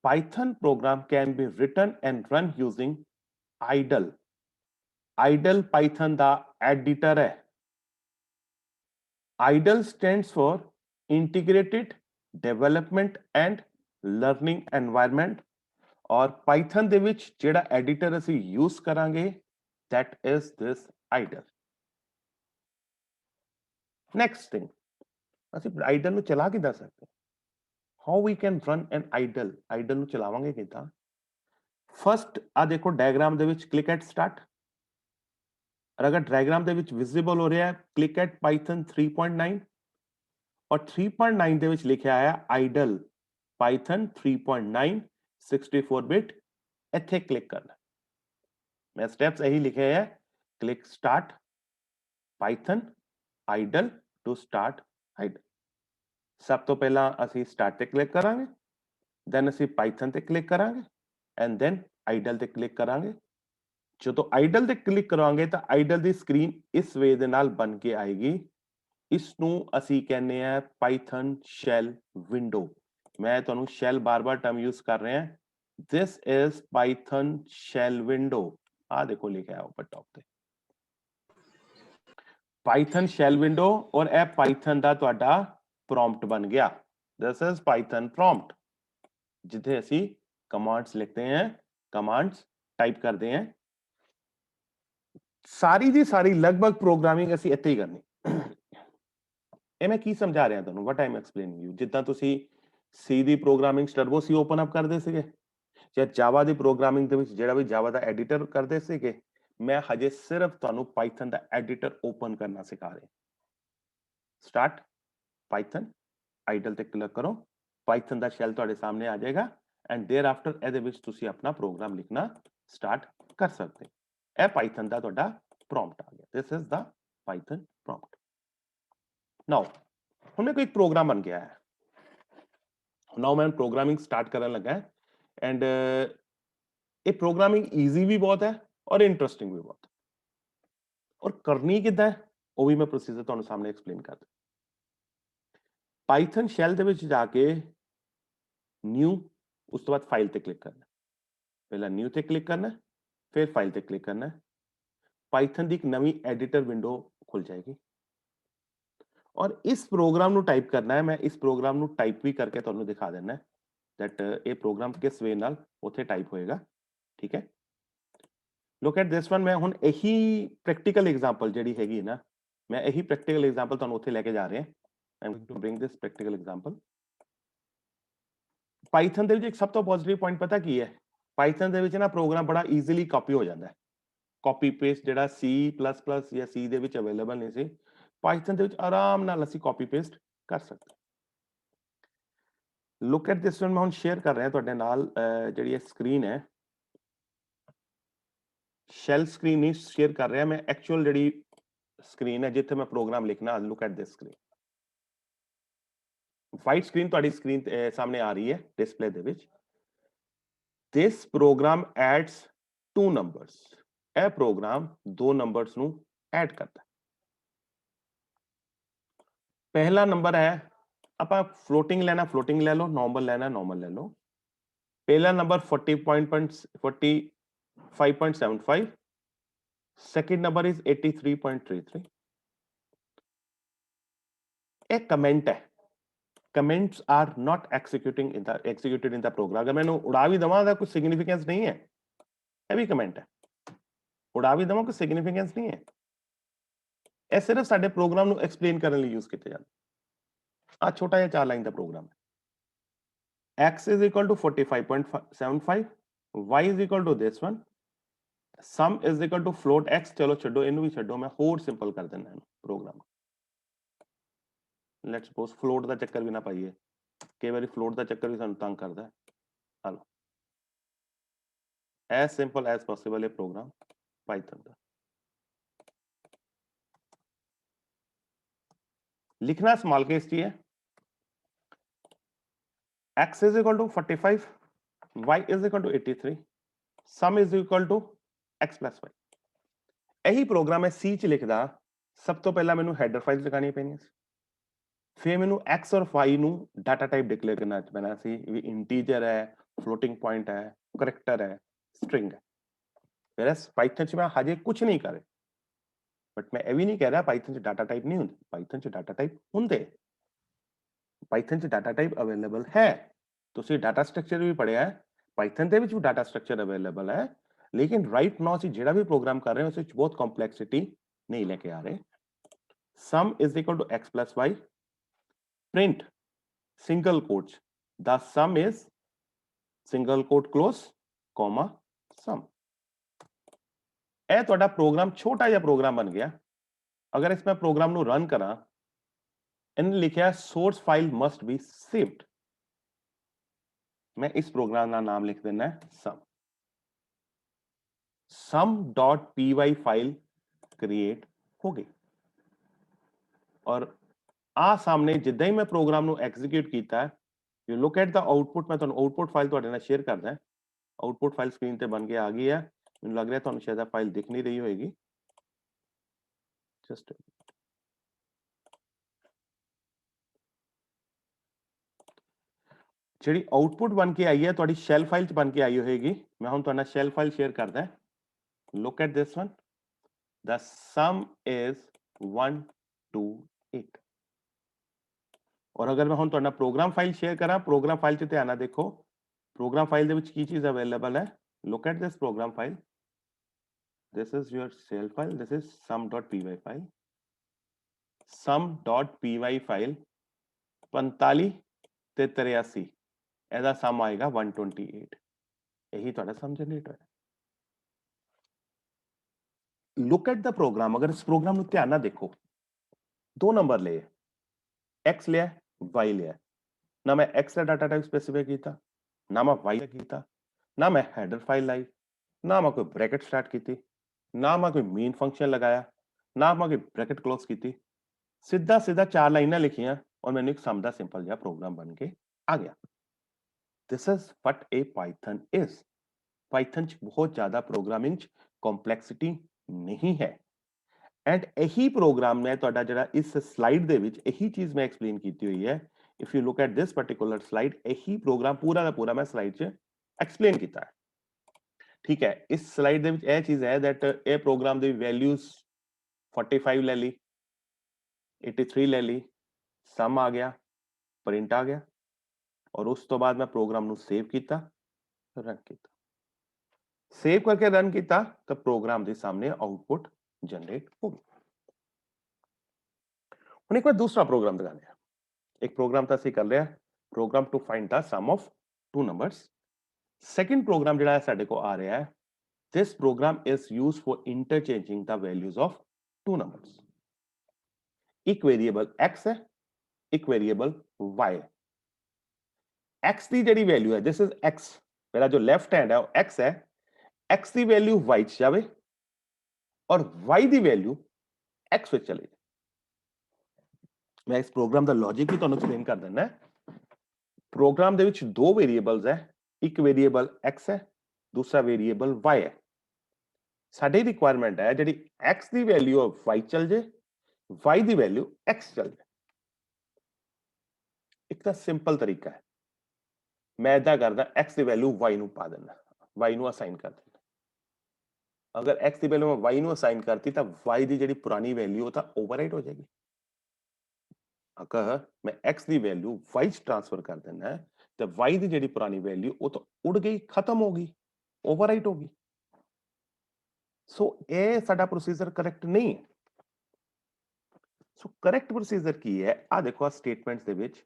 Python program can be written and run using idle। idle Python the editor ਹੈ। idle stands for integrated development and learning environment ਔਰ Python ਦੇ ਵਿੱਚ ਜਿਹੜਾ editor ਅਸੀਂ use ਕਰਾਂਗੇ that is this idle। next thing ਅਸੀਂ idle ਨੂੰ ਚਲਾ ਕਿੱਦਾਂ ਸਕਦੇ? how we can run an idle ਨੂੰ ਚਲਾਵਾਂਗੇ ਕਿੱਦਾਂ? ਫਸਟ ਆ ਦੇਖੋ ਡਾਇਗਰਾਮ ਦੇ ਵਿੱਚ ਕਲਿਕ ਐਟ ਸਟਾਰਟ, ਔਰ ਅਗਰ ਡਾਇਗਰਾਮ ਦੇ ਵਿੱਚ ਵਿਜ਼ੀਬਲ ਹੋ ਰਿਹਾ ਹੈ ਕਲਿਕ ਐਟ ਪਾਈਥਨ 3.9 ਔਰ 3.9 ਦੇ ਵਿੱਚ ਲਿਖਿਆ ਆਇਆ ਆਈਡਲ ਪਾਈਥਨ 3.9 64 ਬਿਟ, ਇੱਥੇ ਕਲਿਕ ਕਰਨਾ। ਮੈਂ ਸਟੈਪਸ ਇਹੀ ਲਿਖੇ ਹੈ, click start Python IDLE to start IDLE. ਸਭ ਤੋਂ ਪਹਿਲਾਂ ਅਸੀਂ ਸਟਾਰਟ ਤੇ ਕਲਿਕ ਕਰਾਂਗੇ, ਦੈਨ ਅਸੀਂ ਪਾਈਥਨ ਤੇ ਕਲਿਕ ਕਰਾਂਗੇ ਐਂਡ ਦੈਨ ਆਈਡਲ ਤੇ ਕਲਿਕ ਕਰਾਂਗੇ। ਜਦੋਂ ਆਈਡਲ ਤੇ ਕਲਿਕ ਕਰਾਂਗੇ ਤਾਂ ਆਈਡਲ ਦੀ ਸਕਰੀਨ ਇਸ ਵੇ ਦੇ ਨਾਲ ਬਣ ਕੇ ਆਏਗੀ। ਇਸ ਨੂੰ ਅਸੀਂ ਕਹਿੰਦੇ ਆ ਪਾਈਥਨ ਸ਼ੈਲ ਵਿੰਡੋ। ਮੈਂ ਤੁਹਾਨੂੰ ਸ਼ੈਲ ਬਾਰ-ਬਾਰ ਟਰਮ ਯੂਜ਼ ਕਰ ਰਿਹਾ। This is Python shell window. ਆ ਦੇਖੋ ਲਿਖਿਆ ਹੈ ਉੱਪਰ ਟੌਪ ਤੇ ਪਾਈਥਨ ਸ਼ੈਲ ਵਿੰਡੋ ਔਰ ਇਹ ਪਾਈਥਨ ਦਾ ਤੁਹਾਡਾ ਪ੍ਰੌਂਪਟ ਬਣ ਗਿਆ। ਦਿਸ ਇਜ਼ ਪਾਈਥਨ ਪ੍ਰੌਂਪਟ ਜਿੱਥੇ ਅਸੀਂ ਕਮਾਂਡਸ ਲਿਖਦੇ ਹਾਂ, ਕਮਾਂਡਸ ਟਾਈਪ ਕਰਦੇ ਹਾਂ। ਸਾਰੀ ਦੀ ਸਾਰੀ ਲਗਭਗ ਪ੍ਰੋਗਰਾਮਿੰਗ ਅਸੀਂ ਇੱਥੇ ਹੀ ਕਰਨੀ। ਇਹ ਮੈਂ ਕੀ ਸਮਝਾ ਰਿਹਾ ਤੁਹਾਨੂੰ, ਵਟ ਆਈ ਐਮ ਐਕਸਪਲੇਨਿੰਗ ਯੂ। ਜਿੱਦਾਂ ਤੁਸੀਂ ਸੀ ਦੀ ਪ੍ਰੋਗਰਾਮਿੰਗ ਟਰਬੋ ਸੀ ਓਪਨ ਅਪ ਕਰਦੇ ਸੀਗੇ ਜਾਂ ਜਾਵਾ ਦੀ ਪ੍ਰੋਗਰਾਮਿੰਗ ਦੇ ਵਿੱਚ ਜਿਹੜਾ ਵੀ ਜਾਵਾ ਦਾ ਐਡੀਟਰ ਕਰਦੇ ਸੀਗੇ, ਮੈਂ ਹਜੇ ਸਿਰਫ ਤੁਹਾਨੂੰ ਪਾਈਥਨ ਦਾ ਐਡੀਟਰ ਓਪਨ ਕਰਨਾ ਸਿਖਾ ਰਿਹਾ। ਸਟਾਰਟ ਪਾਈਥਨ ਆਈਡਲ ਤੇ ਕਲਿਕ ਕਰੋ, ਪਾਈਥਨ ਦਾ ਸ਼ੈਲ ਤੁਹਾਡੇ ਸਾਹਮਣੇ ਆ ਜਾਏਗਾ ਐਂਡ ਦੇਅਰ ਆਫਟਰ ਇਹਦੇ ਵਿੱਚ ਤੁਸੀਂ ਆਪਣਾ ਪ੍ਰੋਗਰਾਮ ਲਿਖਣਾ ਸਟਾਰਟ ਕਰ ਸਕਦੇ। ਇਹ ਪਾਈਥਨ ਦਾ ਤੁਹਾਡਾ ਪ੍ਰੌਂਪਟ ਆ ਗਿਆ। ਦਿਸ ਇਜ਼ ਦਾ ਪਾਈਥਨ ਪ੍ਰੌਂਪਟ। ਨਾਓ ਹੁਣ ਮੇਰੇ ਕੋਲ ਇੱਕ ਪ੍ਰੋਗਰਾਮ ਬਣ ਗਿਆ ਹੈ। ਨਾਓ ਮੈਂ ਪ੍ਰੋਗਰਾਮਿੰਗ ਸਟਾਰਟ ਕਰਨ ਲੱਗਾ ਐਂਡ ਇਹ ਪ੍ਰੋਗਰਾਮਿੰਗ ਈਜ਼ੀ ਵੀ ਬਹੁਤ ਹੈ ਔਰ ਇੰਟਰਸਟਿੰਗ ਵੀ ਬਹੁਤ। ਔਰ ਕਰਨੀ ਕਿੱਦਾਂ ਹੈ ਉਹ ਵੀ ਮੈਂ ਪ੍ਰੋਸੀਜਰ ਤੁਹਾਨੂੰ ਸਾਹਮਣੇ ਐਕਸਪਲੇਨ ਕਰ ਦਿੰਦਾ। ਪਾਈਥਨ ਸ਼ੈਲ ਦੇ ਵਿੱਚ ਜਾ ਕੇ ਨਿਊ, ਉਸ ਤੋਂ ਬਾਅਦ ਫਾਈਲ ਤੇ ਕਲਿਕ ਕਰਨਾ। ਪਹਿਲਾਂ ਨਿਊ ਤੇ ਕਲਿਕ ਕਰਨਾ, ਫਿਰ ਫਾਈਲ ਤੇ ਕਲਿਕ ਕਰਨਾ। ਪਾਈਥਨ ਦੀ ਇੱਕ ਨਵੀਂ ਐਡੀਟਰ ਵਿੰਡੋ ਖੁੱਲ ਜਾਏਗੀ ਔਰ ਇਸ ਪ੍ਰੋਗਰਾਮ ਨੂੰ ਟਾਈਪ ਕਰਨਾ ਹੈ। ਮੈਂ ਇਸ ਪ੍ਰੋਗਰਾਮ ਨੂੰ ਟਾਈਪ ਵੀ ਕਰਕੇ ਤੁਹਾਨੂੰ ਦਿਖਾ ਦੇਣਾ ਦੈਟ ਇਹ ਪ੍ਰੋਗਰਾਮ ਕਿਸ ਵੇ ਨਾਲ ਉੱਥੇ ਟਾਈਪ ਹੋਏਗਾ। ਠੀਕ ਹੈ, ਲੁੱਕ ਐਟ ਦਿਸ ਵਨ। ਮੈਂ ਹੁਣ ਇਹੀ ਪ੍ਰੈਕਟੀਕਲ ਐਗਜ਼ਾਮਪਲ ਜਿਹੜੀ ਹੈਗੀ ਨਾ, ਮੈਂ ਇਹੀ ਪ੍ਰੈਕਟੀਕਲ ਐਗਜ਼ਾਮਪਲ ਤੁਹਾਨੂੰ ਉੱਥੇ ਲੈ ਕੇ ਜਾ ਰਿਹਾ। I am going to bring this practical example. Python ਦੇ ਵਿੱਚ ਇੱਕ ਸਭ ਤੋਂ ਪੋਜ਼ਿਟਿਵ ਪੁਆਇੰਟ ਪਤਾ ਕੀ ਹੈ? ਪਾਈਥਨ ਦੇ ਵਿੱਚ ਨਾ ਪ੍ਰੋਗਰਾਮ ਬੜਾ ਈਜ਼ੀਲੀ ਕਾਪੀ ਹੋ ਜਾਂਦਾ ਹੈ। ਕਾਪੀ ਪੇਸਟ ਜਿਹੜਾ C++ ਜਾਂ C ਦੇ ਵਿੱਚ ਅਵੇਲੇਬਲ ਨਹੀਂ ਸੀ, ਪਾਈਥਨ ਦੇ ਵਿੱਚ ਆਰਾਮ ਨਾਲ ਅਸੀਂ ਕਾਪੀ ਪੇਸਟ ਕਰ ਸਕਦੇ। Look at this one. ਮੈਂ ਹੁਣ ਸ਼ੇਅਰ ਕਰ ਰਿਹਾ ਤੁਹਾਡੇ ਨਾਲ ਜਿਹੜੀ ਇਹ ਸਕਰੀਨ ਹੈ, ਸ਼ੈਲ ਸਕਰੀਨ ਨਹੀਂ ਸ਼ੇਅਰ ਕਰ ਰਿਹਾ ਮੈਂ, ਐਕਚੁਅਲ ਜਿਹੜੀ ਸਕਰੀਨ ਹੈ ਜਿੱਥੇ ਮੈਂ ਪ੍ਰੋਗਰਾਮ ਲਿਖਣਾ। Look at this screen. White screen ਤੁਹਾਡੀ ਸਕਰੀਨ ਸਾਹਮਣੇ ਆ ਰਹੀ ਹੈ ਡਿਸਪਲੇ ਦੇ ਵਿੱਚ। ਦਿਸ ਪ੍ਰੋਗਰਾਮ ਐਡਸ 2 ਨੰਬਰਸ। ਇਹ ਪ੍ਰੋਗਰਾਮ 2 ਨੰਬਰਸ ਨੂੰ ਐਡ ਕਰਦਾ। ਪਹਿਲਾ ਨੰਬਰ ਹੈ, ਆਪਾਂ ਫਲੋਟਿੰਗ ਲੈਣਾ ਫਲੋਟਿੰਗ ਲੈ ਲਓ, ਨੋਰਮਲ ਲੈਣਾ ਨੋਰਮਲ ਲੈ ਲਓ। ਪਹਿਲਾ ਨੰਬਰ 45.75, second number is 83.33। ਇਹ ਕਮੈਂਟ ਹੈ। Comments are not executed in the program। अगर मैं उड़ा भी दवा कुछ सिग्निफिकेंस नहीं है, ये भी कमेंट है। उड़ा भी दवा कुछ सिग्निफिकेंस नहीं है, ये सिर्फ साडे प्रोग्राम ਨੂੰ एक्सप्लेन ਕਰਨ ਲਈ यूज ਕੀਤੇ ਜਾਂਦੇ। ਆ ਛੋਟਾ ਜਿਹਾ 4 ਲਾਈਨ ਦਾ ਪ੍ਰੋਗਰਾਮ ਹੈ। x is equal to 45.75, y is equal to this one, sum is equal to float x। ਚਲੋ ਛੱਡੋ ਇਹਨੂੰ ਵੀ ਛੱਡੋ, ਮੈਂ ਹੋਰ ਸਿੰਪਲ ਕਰ ਦਿੰਦਾ ਇਹਨੂੰ ਪ੍ਰੋਗਰਾਮ। ਲੈਟਸ ਸਪੋਜ਼ ਫਲੋਟ ਦਾ ਚੱਕਰ ਵੀ ਨਾ ਪਾਈਏ, ਕਈ ਵਾਰੀ ਫਲੋਟ ਦਾ ਚੱਕਰ ਵੀ ਸਾਨੂੰ ਤੰਗ ਕਰਦਾ ਹੈ। Hello as simple as possible ਇਹ ਪ੍ਰੋਗਰਾਮ ਪਾਈਥਨ ਦਾ लिखना स्मॉल केस टी है। x is equal to 45, y is equal to 83, sum is equal to x plus y। यही प्रोग्राम है C च लिखदा। सब तो पहला मैनू हेडर फाइल लिखानी पैनी सी, फिर मैनू x और y नू डाटा टाइप डिक्लेयर करना पैना सी, भी इंटीजर है, फ्लोटिंग पॉइंट है, करैक्टर है, स्ट्रिंग है। whereas पाइथन च मैं हजे कुछ नहीं कर, बट मैं ये भी नहीं कह रहा पाइथन च डाटा टाइप नहीं होंदे, पाइथन च डाटा टाइप होंदे, पाइथन च डाटा टाइप अवेलेबल है। ਤੁਸੀਂ ਡਾਟਾ ਸਟਰਕਚਰ ਵੀ ਪੜਿਆ ਹੈ, ਪਾਈਥਨ ਦੇ ਵਿੱਚ ਵੀ ਡਾਟਾ ਸਟਰਕਚਰ ਅਵੇਲੇਬਲ ਹੈ, ਲੇਕਿਨ ਰਾਈਟ ਨਾਓ ਅਸੀਂ ਜਿਹੜਾ ਵੀ ਪ੍ਰੋਗਰਾਮ ਕਰ ਰਹੇ ਹਾਂ ਉਸ ਵਿੱਚ ਬਹੁਤ ਕੰਪਲੈਕਸਿਟੀ ਨਹੀਂ ਲੈ ਕੇ ਆ ਰਹੇ। Sum is equal to x plus y, print single quotes the sum is single quote close comma sum। ਇਹ ਤੁਹਾਡਾ ਪ੍ਰੋਗਰਾਮ ਛੋਟਾ ਜਿਹਾ ਪ੍ਰੋਗਰਾਮ ਬਣ ਗਿਆ। ਅਗਰ ਇਸ ਮੈਂ ਪ੍ਰੋਗਰਾਮ ਨੂੰ ਰਨ ਕਰਾਂ, ਇਹਨੇ ਲਿਖਿਆ ਸੋਰਸ ਫਾइल मस्ट बी सेव्ड। मैं इस प्रोग्राम का नाम लिख देना है सम। sum.py फाइल क्रिएट हो गई और आ सामने जिद्दां ही मैं प्रोग्राम ਨੂੰ ਐਗਜ਼ੀਕਿਊਟ ਕੀਤਾ, you look at the output. ਮੈਂ ਤੁਹਾਨੂੰ ਆਊਟਪੁੱਟ ਫਾਈਲ ਤੁਹਾਡੇ ਨਾਲ ਸ਼ੇਅਰ ਕਰਦਾ। ਆਊਟਪੁੱਟ ਫਾਈਲ ਸਕਰੀਨ ਤੇ ਬਣ ਕੇ ਆ ਗਈ ਹੈ। ਮੈਨੂੰ ਲੱਗ ਰਿਹਾ ਤੁਹਾਨੂੰ ਸ਼ਾਇਦ ਆ ਫਾਈਲ ਦਿਖ ਨਹੀਂ ਰਹੀ ਹੋਏਗੀ। ਜਸਟ ਜਿਹੜੀ ਆਊਟਪੁੱਟ ਬਣ ਕੇ ਆਈ ਹੈ ਤੁਹਾਡੀ ਸ਼ੈਲ ਫਾਈਲ ਚ ਬਣ ਕੇ ਆਈ ਹੋਏਗੀ। ਮੈਂ ਹੁਣ ਤੁਹਾਡਾ ਸ਼ੈਲ ਫਾਈਲ ਸ਼ੇਅਰ ਕਰਦਾ। Look at this one, the sum is 128। और अगर मैं ਹੁਣ ਤੁਹਾਡਾ ਪ੍ਰੋਗਰਾਮ ਫਾਈਲ ਸ਼ੇਅਰ ਕਰਾਂ, ਪ੍ਰੋਗਰਾਮ ਫਾਈਲ 'ਚ ਧਿਆਨ ਨਾਲ ਦੇਖੋ, ਪ੍ਰੋਗਰਾਮ ਫਾਈਲ ਦੇ ਵਿੱਚ ਕੀ ਚੀਜ਼ ਅਵੇਲੇਬਲ ਹੈ। Look at this program file, this is your shell file, this is sum.py file। sum.py file 45 ਤੇ 83 ਇਹਦਾ ਸਮ ਆਏਗਾ 128। ਇਹੀ ਤੁਹਾਡਾ ਸਮ ਜਨਰੇਟ ਹੋਇਆ। Look at the program. ਅਗਰ ਇਸ ਪ੍ਰੋਗਰਾਮ ਨੂੰ ਧਿਆਨ ਨਾਲ ਦੇਖੋ, 2 ਨੰਬਰ ਲਏ, x ਲਿਆ y ਲਿਆ, ਨਾ ਮੈਂ x ਦਾ ਡਾਟਾ ਟਾਈਪ ਸਪੈਸੀਫਾਈ ਕੀਤਾ, ਨਾ ਮੈਂ y ਦਾ ਕੀਤਾ, ਨਾ ਮੈਂ ਹੈਡਰ ਫਾਈਲ ਲਾਈ, ਨਾ ਮੈਂ ਕੋਈ ਬ੍ਰੈਕਟ ਸਟਾਰਟ ਕੀਤੀ, ਨਾ ਮੈਂ ਕੋਈ ਮੇਨ ਫੰਕਸ਼ਨ ਲਗਾਇਆ, ਨਾ ਮੈਂ ਕੋਈ ਬ੍ਰੈਕਟ ਕਲੋਜ਼ ਕੀਤੀ। ਸਿੱਧਾ ਸਿੱਧਾ 4 ਲਾਈਨਾਂ ਲਿਖੀਆਂ ਔਰ ਮੈਨੂੰ ਇੱਕ ਸਮ ਦਾ ਸਿੰਪਲ ਜਿਹਾ ਪ੍ਰੋਗਰਾਮ ਬਣ ਕੇ ਆ ਗਿਆ। This is what A Python is. Python ਚ ਬਹੁਤ ਜ਼ਿਆਦਾ ਪ੍ਰੋਗਰਾਮਿੰਗ ਚ ਕੰਪਲੈਕਸਿਟੀ ਨਹੀਂ ਹੈ। ਐਂਡ ਇਹੀ ਪ੍ਰੋਗਰਾਮ ਮੈਂ ਤੁਹਾਡਾ ਜਿਹੜਾ ਇਸ ਸਲਾਈਡ ਦੇ ਵਿੱਚ ਇਹੀ ਚੀਜ਼ ਮੈਂ ਐਕਸਪਲੇਨ ਕੀਤੀ ਹੋਈ ਹੈ। If you look at this particular slide, ਇਹੀ ਪ੍ਰੋਗਰਾਮ ਪੂਰਾ ਦਾ ਪੂਰਾ ਮੈਂ ਸਲਾਈਡ 'ਚ ਐਕਸਪਲੇਨ ਕੀਤਾ ਹੈ। ਠੀਕ ਹੈ, ਇਸ ਸਲਾਈਡ ਦੇ ਵਿੱਚ ਇਹ ਚੀਜ਼ ਹੈ ਦੈਟ ਇਹ ਪ੍ਰੋਗਰਾਮ ਦੀ ਵੈਲਿਊਜ਼ 45 ਲੈ ਲਈ, 83 ਲੈ ਲਈ, ਸਮ ਆ ਗਿਆ, ਪ੍ਰਿੰਟ ਆ ਗਿਆ ਔਰ ਉਸ ਤੋਂ ਬਾਅਦ ਮੈਂ ਪ੍ਰੋਗਰਾਮ ਨੂੰ ਸੇਵ ਕੀਤਾ, ਰਨ ਕੀਤਾ। सेव करके रन किया तो प्रोग्राम के सामने आउटपुट जनरेट होगी। हुण एक बार दूसरा प्रोग्राम दिखाने हैं। एक प्रोग्राम तो असं कर लिया, program to find the sum of two numbers. Second program जो साडे को आ रहा है, this program is use for interchanging the values of two numbers. एक वेरिएबल x है, एक वेरिएबल y है। x की जी वैल्यू है, दिस इज x, मेरा जो लेफ्ट हैंड है वो x है, x की वैल्यू y च जाए और y की वैल्यू x में चले जाए। मैं इस प्रोग्राम का लॉजिक भी तुहानू एक्सप्लेन कर देना। प्रोग्राम दे विच दो वेरिएबल्स है, एक वेरिएबल x है, दूसरा वेरिएबल y है। साडी रिक्वायरमेंट है जी x की वैल्यू y चल जाए, y की वैल्यू x चल जाए। एक तो सिंपल तरीका है, मैं इदा करदा x की वैल्यू y नू पा देना, y नू असाइन कर देना। अगर x की वैल्यू मैं y नू असाइन करती तो y की जी पुरानी वैल्यू तो ओवरराइट हो जाएगी। अगर मैं x की वैल्यू y च ट्रांसफर कर देना है तो y की जी पुरानी वैल्यू वो तो उड़ गई, खत्म हो गई, ओवरराइट होगी। सो ये साडा प्रोसीजर करेक्ट नहीं है। सो करेक्ट प्रोसीजर की है, आ देखो स्टेटमेंट्स दे विच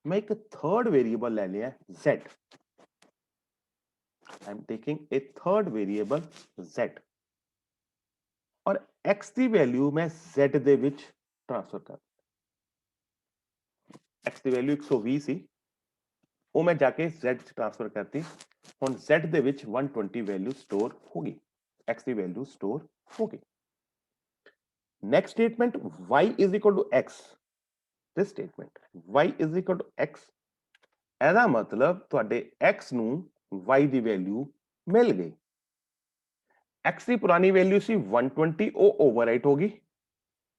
मैं एक थर्ड वेरिएबल ले लिया z। I am taking a third variable z और x की वैल्यू मैं z दे विच ट्रांसफर कर। x की वैल्यू 120 सी, वो मैं जाके z च ट्रांसफर करती। हुण z दे विच 120 वैल्यू स्टोर होगी, x की वैल्यू स्टोर होगी। Next statement y is equal to x। This statement y is equal to x, एदा मतलब तुहाडे x नू y दी वैल्यू मिल गई। x की पुरानी वैल्यू सी 120, वो ओवरराइट होगी,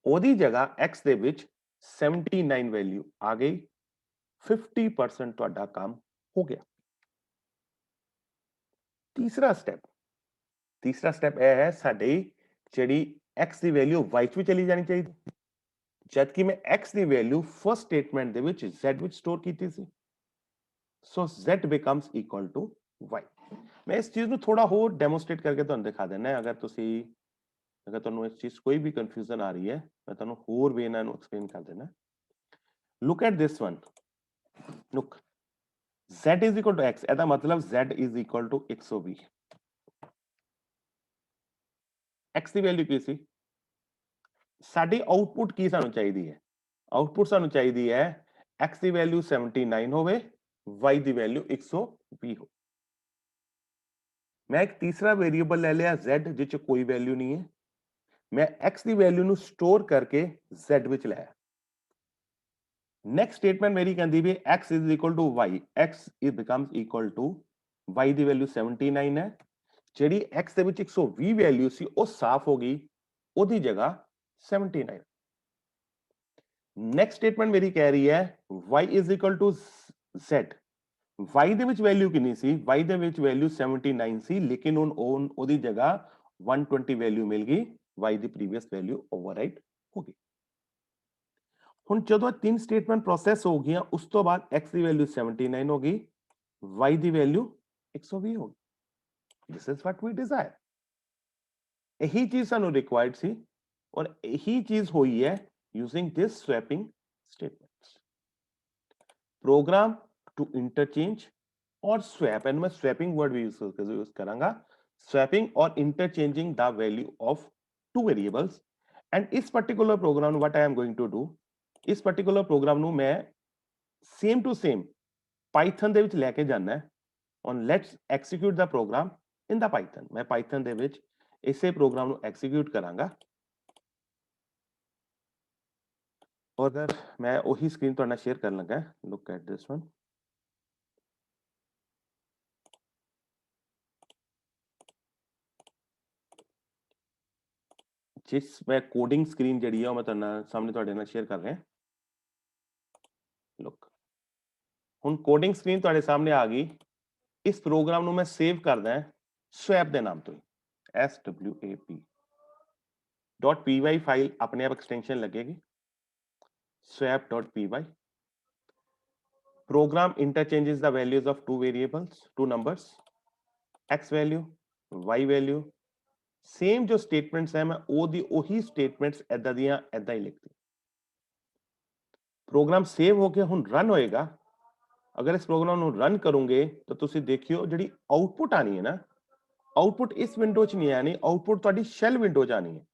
ओदी जगह x दे विच 79 वैल्यू आ गई। 50% तुहाडा काम हो गया। तीसरा स्टेप यह है, साडी जिहड़ी x की वैल्यू y च भी चली जानी चाहिए, जबकि मैं x की वैल्यू फर्स्ट स्टेटमेंट दे विच z विच स्टोर कीती सी। So z becomes equal to y। मैं इस चीज को थोड़ा होर डेमोस्ट्रेट करके तुहानू दिखा देना। अगर तुहानू इस चीज कोई भी कंफ्यूजन आ रही है, मैं तुहानू होर वे नाल एक्सप्लेन कर देना। Look at this one, look z is equal to x, एदा मतलब z is equal to 120। x की वैल्यू की सी, साडी आउटपुट की सानू चाहिदी है, आउटपुट सानू चाहिदी है x की वैल्यू 79 होवे, y की वैल्यू 120 हो। मैं एक तीसरा वेरिएबल ले लिया z, जिस कोई वैल्यू नहीं है। मैं x की वैल्यू नु स्टोर करके z विच लाया। नेक्स्ट स्टेटमेंट मेरी कहती भी x is equal to y, x is becomes equal to y की वैल्यू 79 है, ਜਿਹੜੀ x ਦੇ ਵਿੱਚ 120 वैल्यू सी ਉਹ ਸਾਫ਼ ਹੋ ਗਈ, ਉਹਦੀ ਜਗ੍ਹਾ 79। नेक्स्ट स्टेटमेंट मेरी कह रही है y is equal to z, y ਦੇ ਵਿੱਚ वैल्यू कितनी सी, y ਦੇ ਵਿੱਚ वैल्यू 79 सी, लेकिन ਹੁਣ ਉਹਦੀ जगह 120 वैल्यू मिल गई, y ਦੀ प्रीवियस वैल्यू ओवरराइट हो गई। ਹੁਣ ਜਦੋਂ तीन स्टेटमेंट प्रोसेस हो गई, उस तो बाद x की वैल्यू 79 हो गई, y की वैल्यू 120 हो गई। This is what we desire. यही चीज सानू रिक्वायर्ड सी और यही चीज हुई है using this swapping statements. Program to interchange और स्वैप, एंड मैं स्वैपिंग वर्ड भी यूज करांगा, स्वैपिंग और interchanging the value of two variables. And इस particular program what I am going to do, इस पर्टिकुलर प्रोग्राम नु मैं सेम टू सेम पाइथन दे विच लेके जाना है। और let's execute the program in the Python. मैं पाइथन दे विच इसे प्रोग्राम नु एक्सीक्यूट करांगा। और अगर मैं वही स्क्रीन तो शेयर कर लगा, लुक एट दिस वन। जिस मैं कोडिंग स्क्रीन जी है मैं सामने थोड़े नाल शेयर कर रहा। लुक हुण कोडिंग स्क्रीन थोड़े सामने आ गई। इस प्रोग्राम नु मैं सेव करदा है स्वैप के नाम तो ही, SWAP .py फाइल अपने आप एक्सटेंशन लगेगी, swap.py। Program interchanges the values of two variables, two numbers, x value y value same जो स्टेटमेंट्स है मैं ਉਹੀ स्टेटमेंट्स ਐਦਾਂ ਦੀਆਂ ਐਦਾਂ ਹੀ ਲਿਖਦੀ प्रोग्राम सेव होके ਹੁਣ ਰਨ ਹੋਏਗਾ अगर इस प्रोग्राम ਨੂੰ ਰਨ ਕਰੋਗੇ ਤਾਂ ਤੁਸੀਂ ਦੇਖਿਓ ਜਿਹੜੀ ਆਊਟਪੁੱਟ ਆਣੀ ਹੈ ਨਾ ਆਊਟਪੁੱਟ ਇਸ ਵਿੰਡੋ 'ਚ ਨਹੀਂ ਆਣੀ ਆਊਟਪੁੱਟ ਤੁਹਾਡੀ ਸ਼ੈਲ ਵਿੰਡੋ 'ਚ ਆਣੀ ਹੈ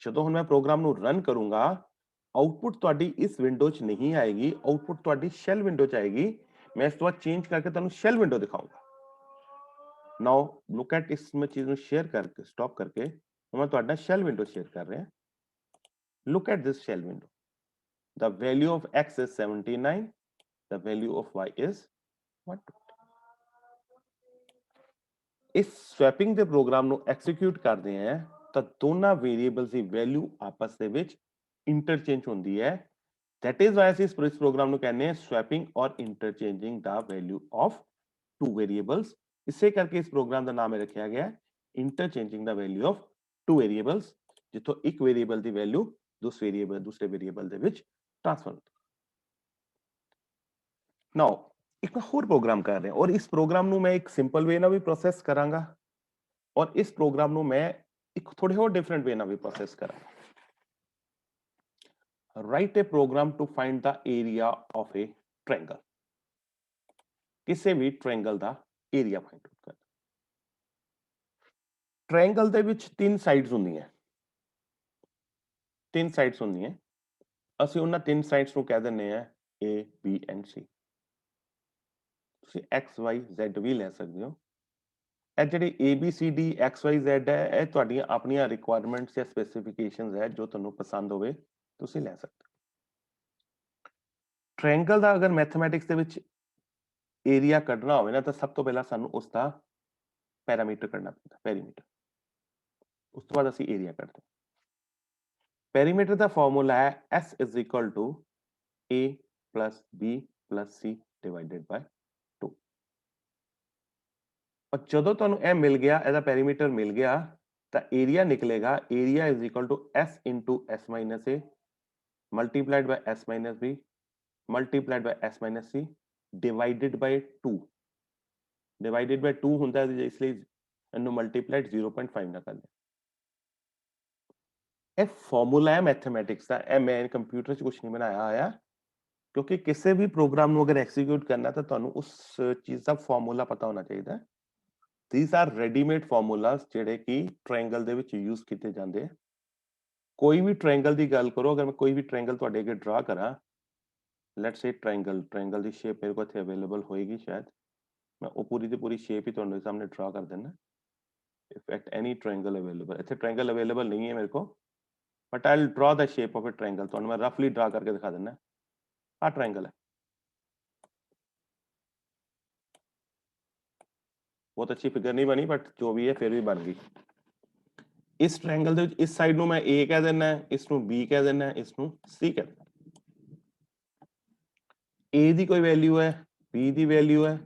ਜਦੋਂ ਹੁਣ ਮੈਂ ਪ੍ਰੋਗਰਾਮ ਨੂੰ ਰਨ ਕਰੂੰਗਾ ਆਊਟਪੁੱਟ ਤੁਹਾਡੀ ਇਸ ਵਿੰਡੋ 'ਚ ਨਹੀਂ ਆਏਗੀ ਆਊਟਪੁੱਟ ਤੁਹਾਡੀ ਸ਼ੈਲ ਵਿੰਡੋ 'ਚ ਆਏਗੀ मैं इस तो बाद चेंज करके ਤੁਹਾਨੂੰ ਸ਼ੈਲ ਵਿੰਡੋ ਦਿਖਾਉਂਗਾ नाउ लुक एट इस मैं चीज ਨੂੰ शेयर करके स्टॉप करके मैं ਤੁਹਾਡਾ ਸ਼ੈਲ ਵਿੰਡੋ ਸ਼ੇਅਰ ਕਰ ਰਿਹਾ look at this shell window the value of x is 79 the value of y is 120 ਇਸ ਸਵੈਪਿੰਗ ਦੇ ਪ੍ਰੋਗਰਾਮ ਨੂੰ ਐਕਸੀਕਿਊਟ ਕਰਦੇ ਆ ਤਾਂ ਦੋਨਾਂ ਵੇਰੀਏਬਲਸ ਦੀ ਵੈਲਿਊ ਆਪਸ ਦੇ ਵਿੱਚ ਇੰਟਰਚੇਂਜ ਹੁੰਦੀ ਹੈ that is why ਅਸੀਂ ਇਸ ਪ੍ਰੋਗਰਾਮ ਨੂੰ ਕਹਿੰਦੇ ਆ ਸਵੈਪਿੰਗ ਔਰ ਇੰਟਰਚੇਂਜਿੰਗ ਦਾ ਵੈਲਿਊ ਆਫ टू वेरिएबल्स इसे करके इस प्रोग्राम का नाम रखा गया interchanging the value of two variables जिथों एक वेरिएबल की वैल्यू दूसरे वेरिएबल दे विच ट्रांसफर होती नाउ एक मैं होर प्रोग्राम कर रहा और इस प्रोग्राम ਨੂੰ मैं एक सिंपल वे ਨਾਲ भी प्रोसेस करांगा और इस प्रोग्राम ਨੂੰ मैं एक थोड़े और डिफरेंट वे ਨਾਲ भी प्रोसेस करांगा write a program to find the area of a triangle ਕਿਸੇ ਵੀ ट्रायंगल ਦਾ ਏਰੀਆ ਫਾਈਂਡ ਆਊਟ ਕਰਨਾ ट्रायंगल ਦੇ ਵਿੱਚ ਤਿੰਨ ਸਾਈਡਸ ਹੁੰਦੀਆਂ ਤਿੰਨ ਸਾਈਡਸ ਹੁੰਦੀਆਂ ਅਸੀਂ ਉਹਨਾਂ ਤਿੰਨ ਸਾਈਡਸ ਨੂੰ ਕਹਿ ਦਿੰਨੇ ਆ A B and C ਤੁਸੀਂ X Y Z ਵੀ ਲੈ ਸਕਦੇ ਹੋ ਇਹ ਜਿਹੜੇ A B C D X Y Z ਹੈ ਇਹ ਤੁਹਾਡੀਆਂ ਆਪਣੀਆਂ ਰਿਕੁਆਇਰਮੈਂਟਸ ਜਾਂ ਸਪੈਸੀਫਿਕੇਸ਼ਨਸ ਹੈ ਜੋ ਤੁਹਾਨੂੰ ਪਸੰਦ ਹੋਵੇ ਤੁਸੀਂ ਲੈ ਸਕਦੇ ਹੋ ट्रायंगल ਦਾ ਅਗਰ ਮੈਥਮੈਟਿਕਸ ਦੇ ਵਿੱਚ ਏਰੀਆ ਕੱਢਣਾ ਹੋਵੇ ਨਾ ਤਾਂ ਸਭ ਤੋਂ ਪਹਿਲਾਂ ਸਾਨੂੰ ਉਸ ਦਾ ਪੈਰਾਮੀਟਰ ਕੱਢਣਾ ਪੈਂਦਾ ਪੈਰੀਮੀਟਰ ਉਸ ਤੋਂ ਬਾਅਦ ਅਸੀਂ ਏਰੀਆ ਕੱਢਦੇ ਹਾਂ ਪੈਰੀਮੀਟਰ ਦਾ ਫਾਰਮੂਲਾ ਹੈ S is equal to A plus B plus C divided by 2 और ਜਦੋਂ ਤੁਹਾਨੂੰ ਇਹ ਮਿਲ ਗਿਆ ਇਹਦਾ ਪੈਰੀਮੀਟਰ ਮਿਲ ਗਿਆ ਤਾਂ ਏਰੀਆ ਨਿਕਲੇਗਾ area is equal to S into S minus A multiplied by S minus B multiplied by S minus C divided by 2 divided by 2 ਹੁੰਦਾ ਹੈ ਇਸ ਲਈ ਇਹਨੂੰ ਮਲਟੀਪਲਾਈਡ 0.5 ਨਾਲ ਕਰ ਲਿਆ ਇਹ ਫਾਰਮੂਲਾ ਹੈ ਮੈਥਮੈਟਿਕਸ ਦਾ ਇਹ ਮੈਂ ਕੰਪਿਊਟਰ 'ਚ ਕੁਝ ਨਹੀਂ ਬਣਾਇਆ ਹੋਇਆ ਕਿਉਂਕਿ ਕਿਸੇ ਵੀ ਪ੍ਰੋਗਰਾਮ ਨੂੰ ਅਗਰ ਐਕਸੀਕਿਊਟ ਕਰਨਾ ਤਾਂ ਤੁਹਾਨੂੰ ਉਸ ਚੀਜ਼ ਦਾ ਫਾਰਮੂਲਾ ਪਤਾ ਹੋਣਾ ਚਾਹੀਦਾ ਥੀਸ ਆਰ ਰੈਡੀਮੇਡ ਫਾਰਮੂਲਾਸ ਜਿਹੜੇ ਕਿ ਟ੍ਰਾਇੰਗਲ ਦੇ ਵਿੱਚ ਯੂਜ਼ ਕੀਤੇ ਜਾਂਦੇ ਆ ਕੋਈ ਵੀ ਟ੍ਰਾਇੰਗਲ ਦੀ ਗੱਲ ਕਰੋ ਅਗਰ ਮੈਂ ਕੋਈ ਵੀ ਟ੍ਰਾਇੰਗਲ ਤੁਹਾਡੇ ਅੱਗੇ ਡਰਾ ਕਰਾਂ let's say triangle the shape ਮੇਰੇ ਕੋਲ ਇੱਥੇ ਅਵੇਲੇਬਲ ਹੋਏਗੀ ਸ਼ਾਇਦ मैं वो पूरी की पूरी शेप ही तुम्हारे सामने ड्रा कर देना if at any triangle available इतने ट्रायंगल अवेलेबल नहीं है मेरे को but I will draw the shape of a triangle तो मैं रफली ड्रा करके दिखा देना आ ट्रायंगल है बहुत अच्छी फिगर नहीं बनी बट जो भी है फिर भी बन गई इस ट्रायंगल दे इस साइड ਨੂੰ मैं A कह देना है इस ਨੂੰ B कह देना है इस ਨੂੰ C कह देना A ਦੀ ਕੋਈ ਵੈਲਿਊ ਹੈ B ਦੀ ਵੈਲਿਊ ਹੈ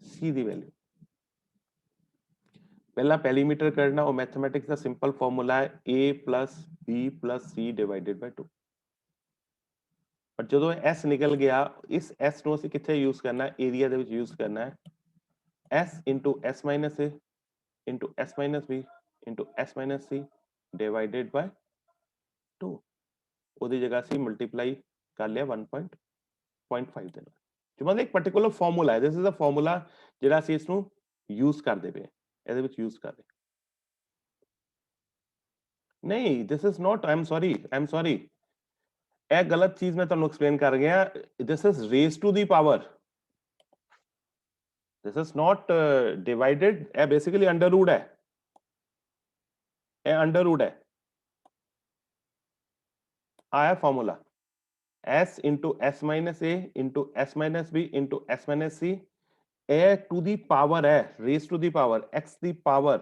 C ਦੀ ਵੈਲਿਊ पहला पैरीमीटर करना और मैथमेटिक्स का सिंपल फॉर्मूला है A plus B plus C divided by 2 पर जो S निकल गया इस S ਨੂੰ ਅਸੀਂ ਕਿੱਥੇ ਯੂਜ਼ ਕਰਨਾ ਹੈ ਏਰੀਆ ਦੇ ਵਿੱਚ ਯੂਜ਼ ਕਰਨਾ ਹੈ S into S minus A into S minus B into S minus C divided by 2 ਉਹਦੀ ਜਗ੍ਹਾ ਅਸੀਂ ਮਲਟੀਪਲਾਈ ਕਰ ਲਿਆ 1.5 ਦੇ ਨਾਲ ਜੋ ਮਤਲਬ ਇੱਕ ਪਾਰਟਿਕੂਲਰ ਫਾਰਮੂਲਾ ਹੈ ਦਿਸ ਇਜ਼ ਅ ਫਾਰਮੂਲਾ ਜਿਹੜਾ ਅਸੀਂ ਇਸ ਨੂੰ ਯੂਜ਼ ਕਰਦੇ ਪਏ ਇਹਦੇ ਵਿੱਚ ਯੂਜ਼ ਕਰ ਰਹੇ नहीं this is not I am sorry ਇਹ ਗਲਤ ਚੀਜ਼ ਮੈਂ ਤੁਹਾਨੂੰ ਐਕਸਪਲੇਨ ਕਰ ਗਿਆ this is raise to the power this is ਨॉट divided ਇਹ ਬੇਸਿਕਲੀ ਅੰਡਰ ਰੂਟ ਹੈ ਇਹ ਅੰਡਰ ਰੂਟ ਹੈ ਆਇਆ formula s into s minus a into s minus b into s minus c a to the power है raise to the power x the power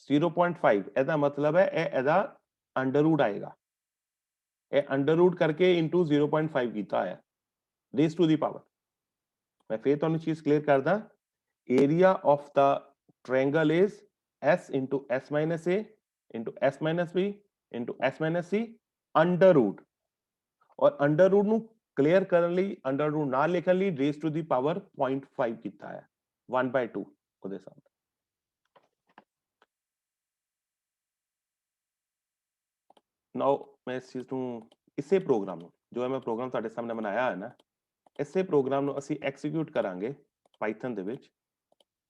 0.5 ਇਹਦਾ ਮਤਲਬ ਹੈ ਇਹ ਇਹਦਾ ਅੰਡਰ ਰੂਟ ਆਏਗਾ ਇਹ ਅੰਡਰ ਰੂਟ ਕਰਕੇ into 0.5 ਕੀਤਾ ਹੈ raise to the power मैं फिर ਤੁਹਾਨੂੰ ਚੀਜ਼ ਕਲੀਅਰ ਕਰਦਾ area of the triangle is s into s minus a into s minus b into s minus c under root और अंडर रूट ਨੂੰ ਕਲੀਅਰ ਕਰਨ ਲਈ ਅੰਡਰ रूट ਨਾ ਲਿਖਣ ਲਈ ਰੇਜ਼ ਟੂ ਦੀ ਪਾਵਰ 0.5 ਕੀਤਾ ਹੈ 1/2 ਉਹਦੇ ਸਾਹਮਣੇ ਨਾਓ ਮੈਂ ਇਸ ਚੀਜ਼ ਨੂੰ ਇਸੇ ਪ੍ਰੋਗਰਾਮ ਨੂੰ ਜੋ ਮੈਂ ਪ੍ਰੋਗਰਾਮ ਤੁਹਾਡੇ ਸਾਹਮਣੇ ਬਣਾਇਆ ਹੈ ਨਾ ਇਸੇ ਪ੍ਰੋਗਰਾਮ ਨੂੰ ਅਸੀਂ ਐਕਸੀਕਿਊਟ ਕਰਾਂਗੇ ਪਾਈਥਨ ਦੇ ਵਿੱਚ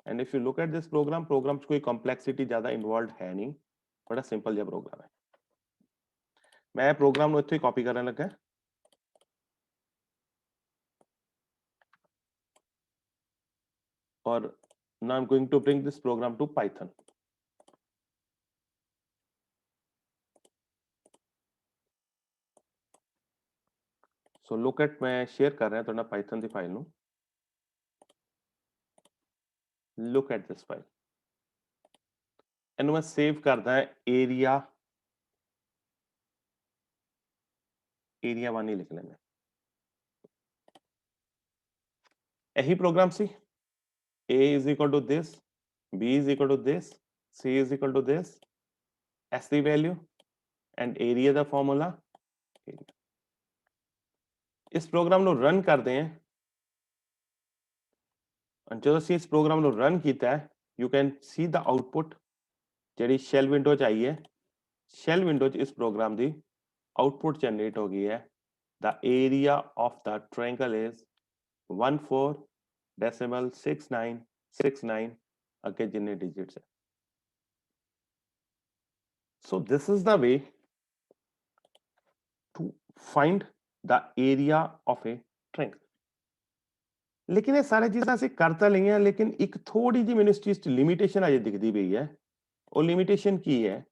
and if you look at this program 'ਚ ਕੋਈ ਕੰਪਲੈਕਸਿਟੀ ਜ਼ਿਆਦਾ ਇਨਵੋਲਵਡ ਹੈ ਨਹੀਂ ਬੜਾ ਸਿੰਪਲ ਜਿਹਾ ਪ੍ਰੋਗਰਾਮ ਹੈ ਮੈਂ ਪ੍ਰੋਗਰਾਮ ਨੂੰ ਇੱਥੇ ਹੀ ਕਾਪੀ ਕਰਨ ਲੱਗਾ और now I'm going to bring this program to Python. So look at मैं share कर रहा थोड़ा Python ਦੀ file ਨੂੰ look at this file ਇਹਨੂੰ ਮੈਂ save ਕਰਦਾ area 1 ਹੀ ਲਿਖ ਲੈਣਾ ਇਹੀ ਪ੍ਰੋਗਰਾਮ ਸੀ a is equal to this b is equal to this c is equal to this s the value and area the formula ਇਸ program ਨੂੰ ਰਨ ਕਰਦੇ ਹਾਂ ਜਦੋਂ ਅਸੀਂ ਇਸ ਪ੍ਰੋਗਰਾਮ ਨੂੰ ਰਨ ਕੀਤਾ ਹੈ you can see the output ਜਿਹੜੀ ਸ਼ੈਲ ਵਿੰਡੋ 'ਚ ਆਈ ਹੈ ਸ਼ੈਲ ਵਿੰਡੋ 'ਚ ਇਸ ਪ੍ਰੋਗਰਾਮ ਦੀ ਆਉਟਪੁੱਟ ਜਨਰੇਟ ਹੋ ਗਈ ਹੈ the area of the triangle is 14.6969 ਅੱਗੇ ਜਿੰਨੇ digits ਹੈ so this is the way to find the area of a triangle ਲੇਕਿਨ ਇਹ ਸਾਰੇ ਚੀਜ਼ਾਂ ਅਸੀਂ ਕਰ ਤਾਂ ਲਈਆਂ ਲੇਕਿਨ ਇੱਕ ਥੋੜੀ ਜਿਹੀ ਮੈਨੂੰ ਇਸ ਚੀਜ਼ 'ਚ ਲਿਮਿਟੇਸ਼ਨ ਅਜੇ ਦਿਖਦੀ ਪਈ ਹੈ ਉਹ ਲਿਮਿਟੇਸ਼ਨ ਕੀ ਹੈ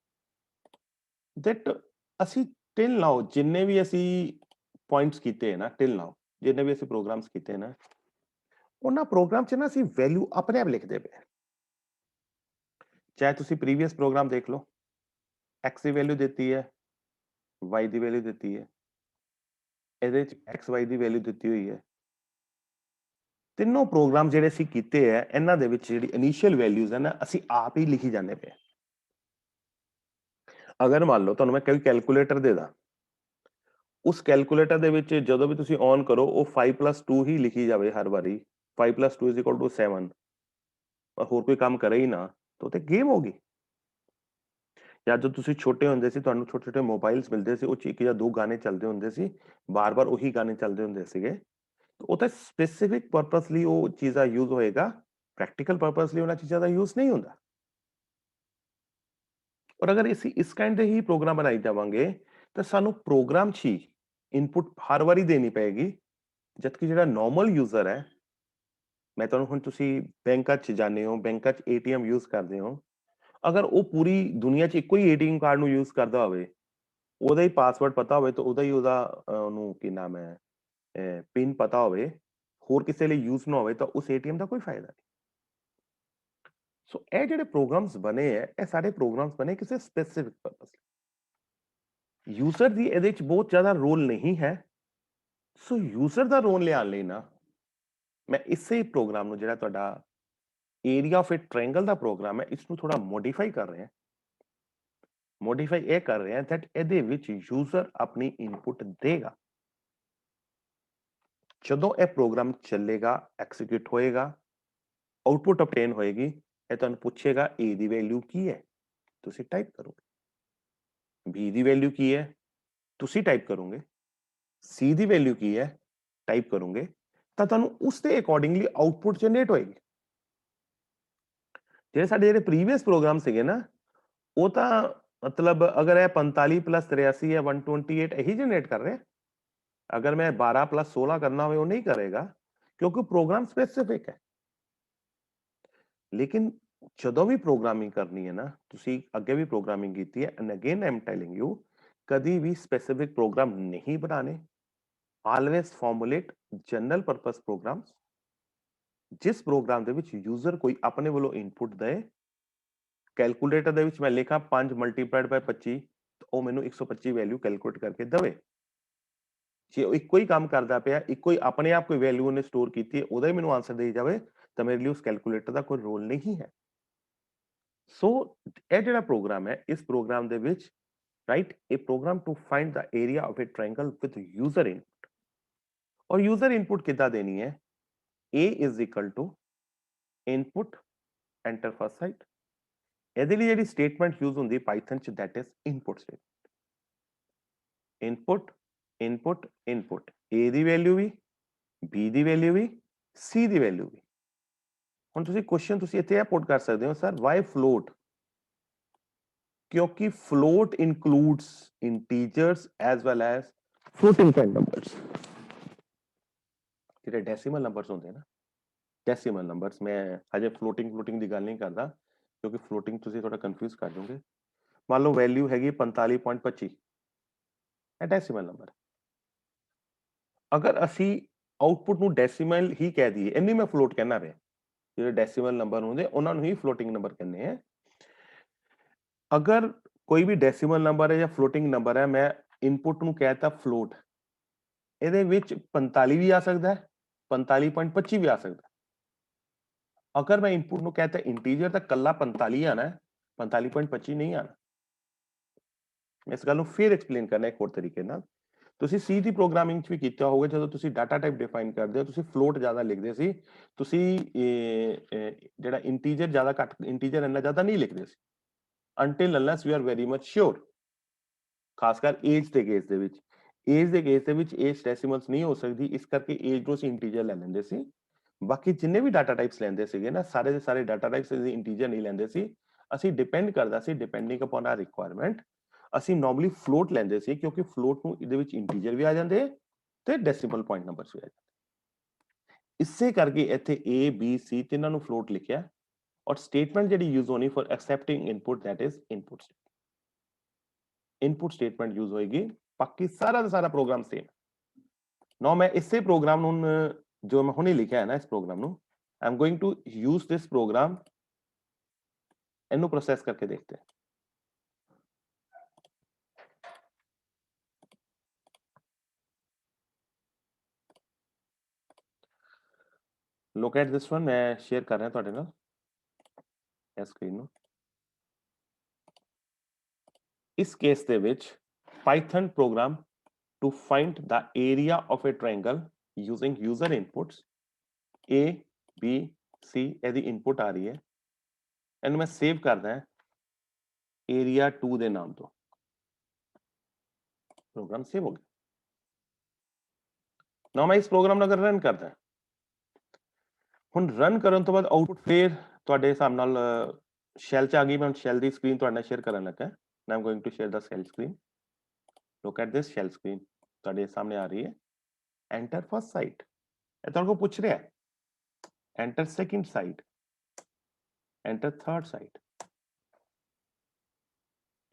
that ਅਸੀਂ ਟਿਲ ਨਾਓ ਜਿੰਨੇ ਵੀ ਅਸੀਂ ਪੁਆਇੰਟਸ ਕੀਤੇ ਹੈ ਨਾ ਟਿਲ ਨਾਓ ਜਿੰਨੇ ਵੀ ਅਸੀਂ ਪ੍ਰੋਗਰਾਮਸ ਕੀਤੇ ਨਾ ਉਹਨਾਂ ਪ੍ਰੋਗਰਾਮ 'ਚ ਨਾ ਅਸੀਂ ਵੈਲਿਊ ਆਪਣੇ ਆਪ ਲਿਖਦੇ ਪਏ ਚਾਹੇ ਤੁਸੀਂ ਪ੍ਰੀਵੀਅਸ ਪ੍ਰੋਗਰਾਮ ਦੇਖ ਲਓ x ਦੀ ਵੈਲਿਊ ਦਿੱਤੀ ਹੈ y ਦੀ ਵੈਲਿਊ ਦਿੱਤੀ ਹੈ ਇਹਦੇ 'ਚ x y ਦੀ ਵੈਲਿਊ ਦਿੱਤੀ ਹੋਈ ਹੈ ਤਿੰਨੋਂ ਪ੍ਰੋਗਰਾਮ ਜਿਹੜੇ ਅਸੀਂ ਕੀਤੇ ਹੈ ਇਹਨਾਂ ਦੇ ਵਿੱਚ ਜਿਹੜੀ ਇਨੀਸ਼ੀਅਲ ਵੈਲਿਊਜ਼ ਹੈ ਨਾ ਅਸੀਂ ਆਪ ਹੀ ਲਿਖੀ ਜਾਂਦੇ ਪਏ ਅਗਰ ਮੰਨ ਲਓ ਤੁਹਾਨੂੰ ਮੈਂ ਕੋਈ ਕੈਲਕੂਲੇਟਰ ਦੇ ਦਾਂ ਉਸ ਕੈਲਕੂਲੇਟਰ ਦੇ ਵਿੱਚ ਜਦੋਂ ਵੀ ਤੁਸੀਂ ਔਨ ਕਰੋ ਉਹ 5+2 ਹੀ ਲਿਖੀ ਜਾਵੇ ਹਰ ਵਾਰੀ 5+2 = 7 ਹੋਰ ਕੋਈ ਕੰਮ ਕਰੇ ਹੀ ਨਾ ਤਾਂ ਤੇ ਗੇਮ ਹੋ ਗਈ ਜਾਂ ਜਦੋਂ ਤੁਸੀਂ ਛੋਟੇ ਹੁੰਦੇ ਸੀ ਤੁਹਾਨੂੰ ਛੋਟੇ ਛੋਟੇ ਮੋਬਾਈਲਸ ਮਿਲਦੇ ਸੀ ਉਹ 'ਚ ਇੱਕ ਜਾਂ ਦੋ ਗਾਣੇ ਚੱਲਦੇ ਹੁੰਦੇ ਸੀ ਬਾਰ-ਬਾਰ ਉਹੀ ਗਾਣੇ ਚੱਲਦੇ ਹੁੰਦੇ ਸੀਗੇ ਉਹ ਤਾਂ ਸਪੈਸੀਫਿਕ ਪਰਪਸ ਲਈ ਉਹ ਚੀਜ਼ਾਂ ਯੂਜ਼ ਹੋਏਗਾ ਪ੍ਰੈਕਟੀਕਲ ਪਰਪਸ ਲਈ ਉਹਨਾਂ ਚੀਜ਼ਾਂ ਦਾ ਯੂਜ਼ ਨਹੀਂ ਹੁੰਦਾ ਔਰ ਅਗਰ ਅਸੀਂ ਇਸ ਕਾਈਂਡ ਦੇ ਹੀ ਪ੍ਰੋਗਰਾਮ ਬਣਾਈ ਜਾਵਾਂਗੇ ਤਾਂ ਸਾਨੂੰ ਪ੍ਰੋਗਰਾਮ 'ਚ ਹੀ ਇਨਪੁਟ ਹਰ ਵਾਰੀ ਦੇਣੀ ਪਏਗੀ ਜਦਕਿ ਜਿਹੜਾ ਨਾਰਮਲ ਯੂਜ਼ਰ ਹੈ ਮੈਂ ਤੁਹਾਨੂੰ ਹੁਣ ਤੁਸੀਂ ਬੈਂਕਾਂ 'ਚ ਜਾਂਦੇ ਹੋ ਬੈਂਕਾਂ 'ਚ ਏਟੀਐਮ ਯੂਜ਼ ਕਰਦੇ ਹੋ ਅਗਰ ਉਹ ਪੂਰੀ ਦੁਨੀਆ 'ਚ ਇੱਕੋ ਹੀ ਏਟੀਐਮ ਕਾਰਡ ਨੂੰ ਯੂਜ਼ ਕਰਦਾ ਹੋਵੇ ਉਹਦਾ ਹੀ ਪਾਸਵਰਡ ਪਤਾ ਹੋਵੇ ਤਾਂ ਉਹਦਾ ਉਹਨੂੰ ਕੀ ਨਾਮ ਹੈ ਪਿਨ ਪਤਾ ਹੋਵੇ ਹੋਰ ਕਿਸੇ ਲਈ ਯੂਜ਼ ਨਾ ਹੋਵੇ ਤਾਂ ਉਸ ਏਟੀਐਮ ਦਾ ਕੋਈ ਫਾਇਦਾ ਨਹੀਂ ਸੋ ਇਹ ਜਿਹੜੇ ਪ੍ਰੋਗਰਾਮਸ ਬਣੇ ਹੈ ਇਹ ਸਾਰੇ ਪ੍ਰੋਗਰਾਮਸ ਬਣੇ ਕਿਸੇ ਸਪੈਸੀਫਿਕ ਪਰਪਸ ਲਈ ਯੂਜ਼ਰ ਦੀ ਇਹਦੇ 'ਚ ਬਹੁਤ ਜ਼ਿਆਦਾ ਰੋਲ ਨਹੀਂ ਹੈ ਸੋ ਯੂਜ਼ਰ ਦਾ ਰੋਲ ਲਿਆਉਣ ਲਈ ਨਾ ਮੈਂ ਇਸੇ ਪ੍ਰੋਗਰਾਮ ਨੂੰ ਜਿਹੜਾ ਤੁਹਾਡਾ ਏਰੀਆ ਆਫ ਅ ਟ੍ਰਾਇੰਗਲ ਦਾ ਪ੍ਰੋਗਰਾਮ ਹੈ ਇਸ ਨੂੰ ਥੋੜਾ ਮੋਡੀਫਾਈ ਕਰ ਰਹੇ ਹਾਂ ਮੋਡੀਫਾਈ ਇਹ ਕਰ ਰਹੇ ਹਾਂ that ਇਹਦੇ ਵਿੱਚ ਯੂਜ਼ਰ ਆਪਣੀ ਇਨਪੁਟ ਦੇਗਾ ਜਦੋਂ ਇਹ ਪ੍ਰੋਗਰਾਮ ਚੱਲੇਗਾ ਐਕਸੀਕਿਊਟ ਹੋਏਗਾ ਆਉਟਪੁੱਟ ਅਬਟੇਨ ਹੋਏਗੀ ਇਹ ਤੁਹਾਨੂੰ ਪੁੱਛੇਗਾ a ਦੀ ਵੈਲਿਊ ਕੀ ਹੈ ਤੁਸੀਂ ਟਾਈਪ ਕਰੋਗੇ b ਦੀ ਵੈਲਿਊ ਕੀ ਹੈ ਤੁਸੀਂ ਟਾਈਪ ਕਰੋਗੇ c ਦੀ ਵੈਲਿਊ ਕੀ ਹੈ ਟਾਈਪ ਕਰੋਗੇ ਤਾਂ ਤੁਹਾਨੂੰ ਉਸ ਦੇ ਅਕੋਰਡਿੰਗਲੀ ਆਉਟਪੁੱਟ ਜਨਰੇਟ ਹੋਏਗੀ ਜਿਹੜੇ ਪ੍ਰੀਵੀਅਸ ਪ੍ਰੋਗਰਾਮ ਸੀਗੇ ਨਾ ਉਹ ਤਾਂ ਮਤਲਬ ਅਗਰ ਇਹ 45 + 83 ਹੈ 128 ਇਹੀ ਜਨਰੇਟ ਕਰ ਰਿਹਾ ਅਗਰ ਮੈਂ 12 + 16 ਕਰਨਾ ਹੋਵੇ ਉਹ ਨਹੀਂ ਕਰੇਗਾ ਕਿਉਂਕਿ ਪ੍ਰੋਗਰਾਮ ਸਪੈਸੀਫਿਕ ਹੈ ਲੇਕਿਨ ਜਦੋਂ ਵੀ ਪ੍ਰੋਗਰਾਮਿੰਗ ਕਰਨੀ ਹੈ ਨਾ ਤੁਸੀਂ ਅੱਗੇ ਵੀ ਪ੍ਰੋਗਰਾਮਿੰਗ ਕੀਤੀ ਹੈ and again I am telling you ਕਦੀ ਵੀ ਸਪੈਸੀਫਿਕ ਪ੍ਰੋਗਰਾਮ ਨਹੀਂ ਬਣਾਣੇ always formulate general purpose programs ਜਿਸ ਪ੍ਰੋਗਰਾਮ ਦੇ ਵਿੱਚ ਯੂਜ਼ਰ ਕੋਈ ਆਪਣੇ ਵੱਲੋਂ ਇਨਪੁਟ ਦੇ ਕੈਲਕੂਲੇਟਰ ਦੇ ਵਿੱਚ ਮੈਂ ਲਿਖਾਂ 5 × 25 ਉਹ ਮੈਨੂੰ 125 ਵੈਲਿਊ ਕੈਲਕੂਲੇਟ ਕਰਕੇ ਦੇਵੇ ਜੇ ਉਹ ਇੱਕੋ ਹੀ ਕੰਮ ਕਰਦਾ ਪਿਆ ਇੱਕੋ ਹੀ ਆਪਣੇ ਆਪ ਕੋਈ ਵੈਲਿਊ ਉਹਨੇ ਸਟੋਰ ਕੀਤੀ ਹੈ ਉਹਦਾ ਹੀ ਮੈਨੂੰ ਆਨਸਰ ਦੇਈ ਜਾਵੇ ਤਾਂ ਮੇਰੇ ਲਈ ਉਸ ਕੈਲਕੂਲੇਟਰ ਦਾ ਕੋਈ ਰੋਲ ਨਹੀਂ ਹੈ ਸੋ ਇਹ ਜਿਹੜਾ ਪ੍ਰੋਗਰਾਮ ਹੈ ਇਸ ਪ੍ਰੋਗਰਾਮ ਦੇ ਵਿੱਚ write a program to find the area of a triangle with user input और user input कितना देनी है a is equal to input enter first site ਇਹਦੇ ਲਈ ਜਿਹੜੀ ਸਟੇਟਮੈਂਟ ਯੂਜ਼ ਹੁੰਦੀ ਪਾਈਥਨ ਚ that is input statement input input input A the value we B the value we C the value ਵੀ। ਹੁਣ ਤੁਸੀਂ ਕੁਐਸਚਨ ਤੁਸੀਂ ਇੱਥੇ ਇਹ ਪੁੱਟ ਕਰ ਸਕਦੇ ਹੋ ਸਰ ਵਾਈ ਫਲੋਟ, ਕਿਉਂਕਿ float includes integers as well as floating point numbers. ਜਿਹੜੇ ਡੈਸੀਮਲ ਨੰਬਰਸ ਹੁੰਦੇ ਨਾ, ਡੈਸੀਮਲ ਨੰਬਰਸ, ਮੈਂ ਹਜੇ ਫਲੋਟਿੰਗ ਦੀ ਗੱਲ ਨਹੀਂ ਕਰਦਾ ਕਿਉਂਕਿ ਫਲੋਟਿੰਗ ਤੁਸੀਂ ਥੋੜਾ ਕਨਫਿਊਜ਼ ਕਰ ਦੋਗੇ। ਮੰਨ ਲਓ ਵੈਲਿਊ ਹੈਗੀ 45.25, ਇਹ ਡੈਸੀਮਲ ਨੰਬਰ। ਅਗਰ ਅਸੀਂ ਆਊਟਪੁੱਟ ਨੂੰ ਡੈਸੀਮਲ ਹੀ ਕਹਿ ਦਈਏ, ਇੰਨੀ ਮੈਂ ਫਲੋਟ ਕਹਿਣਾ ਰਿਹਾ, ਜਿਹੜੇ ਡੈਸੀਮਲ ਨੰਬਰ ਹੁੰਦੇ ਉਹਨਾਂ ਨੂੰ ਹੀ ਫਲੋਟਿੰਗ ਨੰਬਰ ਕਹਿੰਦੇ ਆ। ਅਗਰ ਕੋਈ ਵੀ ਡੈਸੀਮਲ ਨੰਬਰ ਹੈ ਜਾਂ ਫਲੋਟਿੰਗ ਨੰਬਰ ਹੈ, ਮੈਂ ਇਨਪੁਟ ਨੂੰ ਕਹਿਤਾ ਫਲੋਟ, ਇਹਦੇ ਵਿੱਚ 45 ਵੀ ਆ ਸਕਦਾ ਹੈ, 45.25 ਵੀ ਆ ਸਕਦਾ। ਅਗਰ ਮੈਂ ਇਨਪੁਟ ਨੂੰ ਕਹਤਾ ਇੰਟੀਜਰ ਤਾਂ ਕੱਲਾ 45 ਆਣਾ ਹੈ, 45.25 ਨਹੀਂ ਆਣਾ। ਇਸ ਗੱਲ ਨੂੰ ਫਿਰ ਐਕਸਪਲੇਨ ਕਰਨਾ ਇੱਕ ਹੋਰ ਤਰੀਕੇ ਨਾਲ। ਤੁਸੀਂ ਸੀ ਦੀ ਪ੍ਰੋਗਰਾਮਿੰਗ ਚ ਵੀ ਕੀਤਾ ਹੋਊਗਾ, ਜਦੋਂ ਤੁਸੀਂ ਡਾਟਾ ਟਾਈਪ ਡਿਫਾਈਨ ਕਰਦੇ ਹੋ ਤੁਸੀਂ ਫਲੋਟ ਜ਼ਿਆਦਾ ਲਿਖਦੇ ਸੀ, ਤੁਸੀਂ ਜਿਹੜਾ ਇੰਟੀਜਰ ਜ਼ਿਆਦਾ ਘੱਟ, ਇੰਟੀਜਰ ਇੰਨਾ ਜ਼ਿਆਦਾ ਨਹੀਂ ਲਿਖਦੇ ਸੀ until unless you are very much sure। ਖਾਸ ਕਰ ਏਜ ਦੇ ਕੇਸ ਦੇ ਵਿੱਚ, ਏਜ ਦੇ ਕੇਸ ਦੇ ਵਿੱਚ ਏਜ ਡੈਸੀਮਲਸ ਨਹੀਂ ਹੋ ਸਕਦੀ, ਇਸ ਕਰਕੇ ਏਜ ਨੂੰ ਅਸੀਂ ਇੰਟੀਜਰ ਲੈ ਲੈਂਦੇ ਸੀ। ਬਾਕੀ ਜਿੰਨੇ ਵੀ ਡਾਟਾ ਟਾਈਪਸ ਲੈਂਦੇ ਸੀਗੇ ਨਾ, ਸਾਰੇ ਦੇ ਸਾਰੇ ਡਾਟਾ ਟਾਈਪਸ ਅਸੀਂ ਇੰਟੀਜਰ ਨਹੀਂ ਲੈਂਦੇ ਸੀ, ਅਸੀਂ ਡਿਪੈਂਡ ਕਰਦਾ ਸੀ ਡਿਪੈਂਡਿੰਗ ਅਪਨ ਆਰ ਰਿਕੁਆਇਰਮੈਂਟ। ਅਸੀਂ ਨਾਰਮਲੀ ਫਲੋਟ ਲੈਂਦੇ ਸੀ ਕਿਉਂਕਿ ਫਲੋਟ ਨੂੰ ਇਹਦੇ ਵਿੱਚ ਇੰਟੀਜਰ ਵੀ ਆ ਜਾਂਦੇ ਤੇ ਡੈਸੀਮਲ ਪੁਆਇੰਟ ਨੰਬਰਸ ਵੀ ਆ ਜਾਂਦੇ। ਇਸੇ ਕਰਕੇ ਇੱਥੇ A B C ਤਿੰਨਾਂ ਨੂੰ ਫਲੋਟ ਲਿਖਿਆ। ਔਰ ਸਟੇਟਮੈਂਟ ਜਿਹੜੀ ਯੂਜ਼ ਹੋਣੀ for accepting input, that is input. Input statement use ਹੋਏਗੀ, ਬਾਕੀ ਸਾਰਾ ਦਾ ਸਾਰਾ ਪ੍ਰੋਗਰਾਮ ਸੇਮ। ਨਾउ ਮੈਂ ਇਸੇ ਪ੍ਰੋਗਰਾਮ ਨੂੰ ਜੋ ਮੈਂ ਹੁਣੇ ਲਿਖਿਆ ਹੈ ਨਾ, ਇਸ ਪ੍ਰੋਗਰਾਮ ਨੂੰ I am going to use this program, इनको प्रोसेस करके देखते हैं। लुक एट दिस वन, मैं शेयर कर रहा ਤੁਹਾਡੇ ਨਾਲ ਇਸ ਸਕਰੀਨ ਨੂੰ। ਇਸ ਕੇਸ ਦੇ ਵਿੱਚ Python program to find the area of a triangle using user inputs A B C, ਇਹਦੀ ਇਨਪੁਟ ਆ ਰਹੀ ਹੈ, ਇਹਨੂੰ ਮੈਂ ਸੇਵ ਕਰਦਾ ਹੈ ਏਰੀਆ 2 ਦੇ ਨਾਮ ਤੋਂ। ਪ੍ਰੋਗਰਾਮ ਸੇਵ ਹੋ ਗਿਆ। ਨਾ ਮੈਂ ਇਸ ਪ੍ਰੋਗਰਾਮ ਨੂੰ ਅਗਰ ਰਨ ਕਰਦਾ, ਹੁਣ ਰਨ ਕਰਨ ਤੋਂ ਬਾਅਦ ਆਊਟਪੁੱਟ ਫੇਰ ਤੁਹਾਡੇ ਹਿਸਾਬ ਨਾਲ ਸ਼ੈਲ ਚ ਆ ਗਈ। ਮੈਂ ਸ਼ੈਲ ਦੀ ਸਕਰੀਨ ਤੁਹਾਡੇ ਨਾਲ ਸ਼ੇਅਰ ਕਰਨ ਲੱਗਾ। Now I am going to share the shell screen. Look at this shell screen, ਤੁਹਾਡੇ ਸਾਹਮਣੇ ਆ ਰਹੀ ਹੈ। एंटर फर्स्ट साइट, ਇਹ ਤੁਹਾਡੇ ਕੋਲ ਪੁੱਛ ਰਿਹਾ enter second side, enter third side.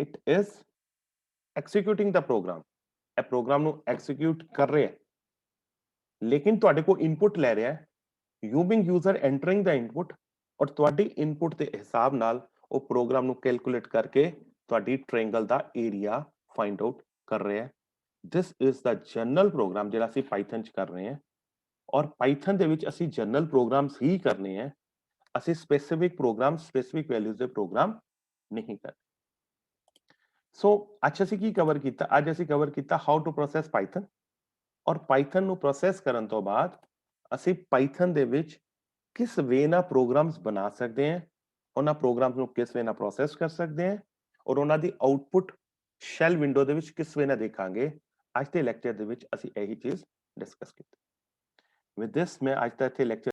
It is executing the program, ਇਹ ਪ੍ਰੋਗਰਾਮ ਨੂੰ ਐਕਸੀਕਿਊਟ ਕਰ ਰਿਹਾ ਹੈ, ਲੇਕਿਨ ਤੁਹਾਡੇ ਕੋਲ ਇਨਪੁਟ ਲੈ ਰਿਹਾ ਹੈ। You being user entering the input, ਔਰ ਤੁਹਾਡੀ ਇਨਪੁਟ ਦੇ ਹਿਸਾਬ ਨਾਲ ਉਹ ਪ੍ਰੋਗਰਾਮ ਨੂੰ ਕੈਲਕੂਲੇਟ ਕਰਕੇ ਤੁਹਾਡੀ ਟ੍ਰਾਇੰਗਲ ਦਾ ਏਰੀਆ ਫਾਈਂਡ ਆਊਟ ਕਰ ਰਿਹਾ ਹੈ। This is the general program ਜਿਹੜਾ ਅਸੀਂ ਪਾਈਥਨ ਚ ਕਰ ਰਹੇ ਹਾਂ। ਔਰ ਪਾਈਥਨ ਦੇ ਵਿੱਚ ਅਸੀਂ ਜਨਰਲ ਪ੍ਰੋਗਰਾਮਸ ਹੀ ਕਰਨੇ ਆ, ਅਸੀਂ ਸਪੈਸੀਫਿਕ ਪ੍ਰੋਗਰਾਮ, ਸਪੈਸੀਫਿਕ ਵੈਲਿਊਜ਼ ਦੇ ਪ੍ਰੋਗਰਾਮ ਨਹੀਂ ਕਰਦੇ। ਸੋ ਅੱਜ ਅਸੀਂ ਕੀ ਕਵਰ ਕੀਤਾ? ਅੱਜ ਅਸੀਂ ਕਵਰ ਕੀਤਾ ਹਾਊ ਟੂ ਪ੍ਰੋਸੈਸ ਪਾਈਥਨ। ਔਰ ਪਾਈਥਨ ਨੂੰ ਪ੍ਰੋਸੈਸ ਕਰਨ ਤੋਂ ਬਾਅਦ ਅਸੀਂ ਪਾਈਥਨ ਦੇ ਵਿੱਚ ਕਿਸ ਵੇ ਨਾਲ ਪ੍ਰੋਗਰਾਮਸ ਬਣਾ ਸਕਦੇ ਹਾਂ, ਉਹਨਾਂ ਪ੍ਰੋਗਰਾਮਸ ਨੂੰ ਕਿਸ ਵੇ ਨਾਲ ਪ੍ਰੋਸੈਸ ਕਰ ਸਕਦੇ ਹਾਂ, ਔਰ ਉਹਨਾਂ ਦੀ ਆਊਟਪੁੱਟ ਸ਼ੈਲ ਵਿੰਡੋ ਦੇ ਵਿੱਚ ਕਿਸ ਵੇ ਨਾਲ ਦੇਖਾਂਗੇ। ਅੱਜ ਦੇ ਲੈਕਚਰ ਦੇ ਵਿੱਚ ਅਸੀਂ ਇਹੀ ਚੀਜ਼ ਡਿਸਕਸ ਕੀਤੀ। ਵਿਦ ਦਿਸ ਮੈਂ ਅੱਜ ਦਾ ਇੱਥੇ ਲੈਕਚਰ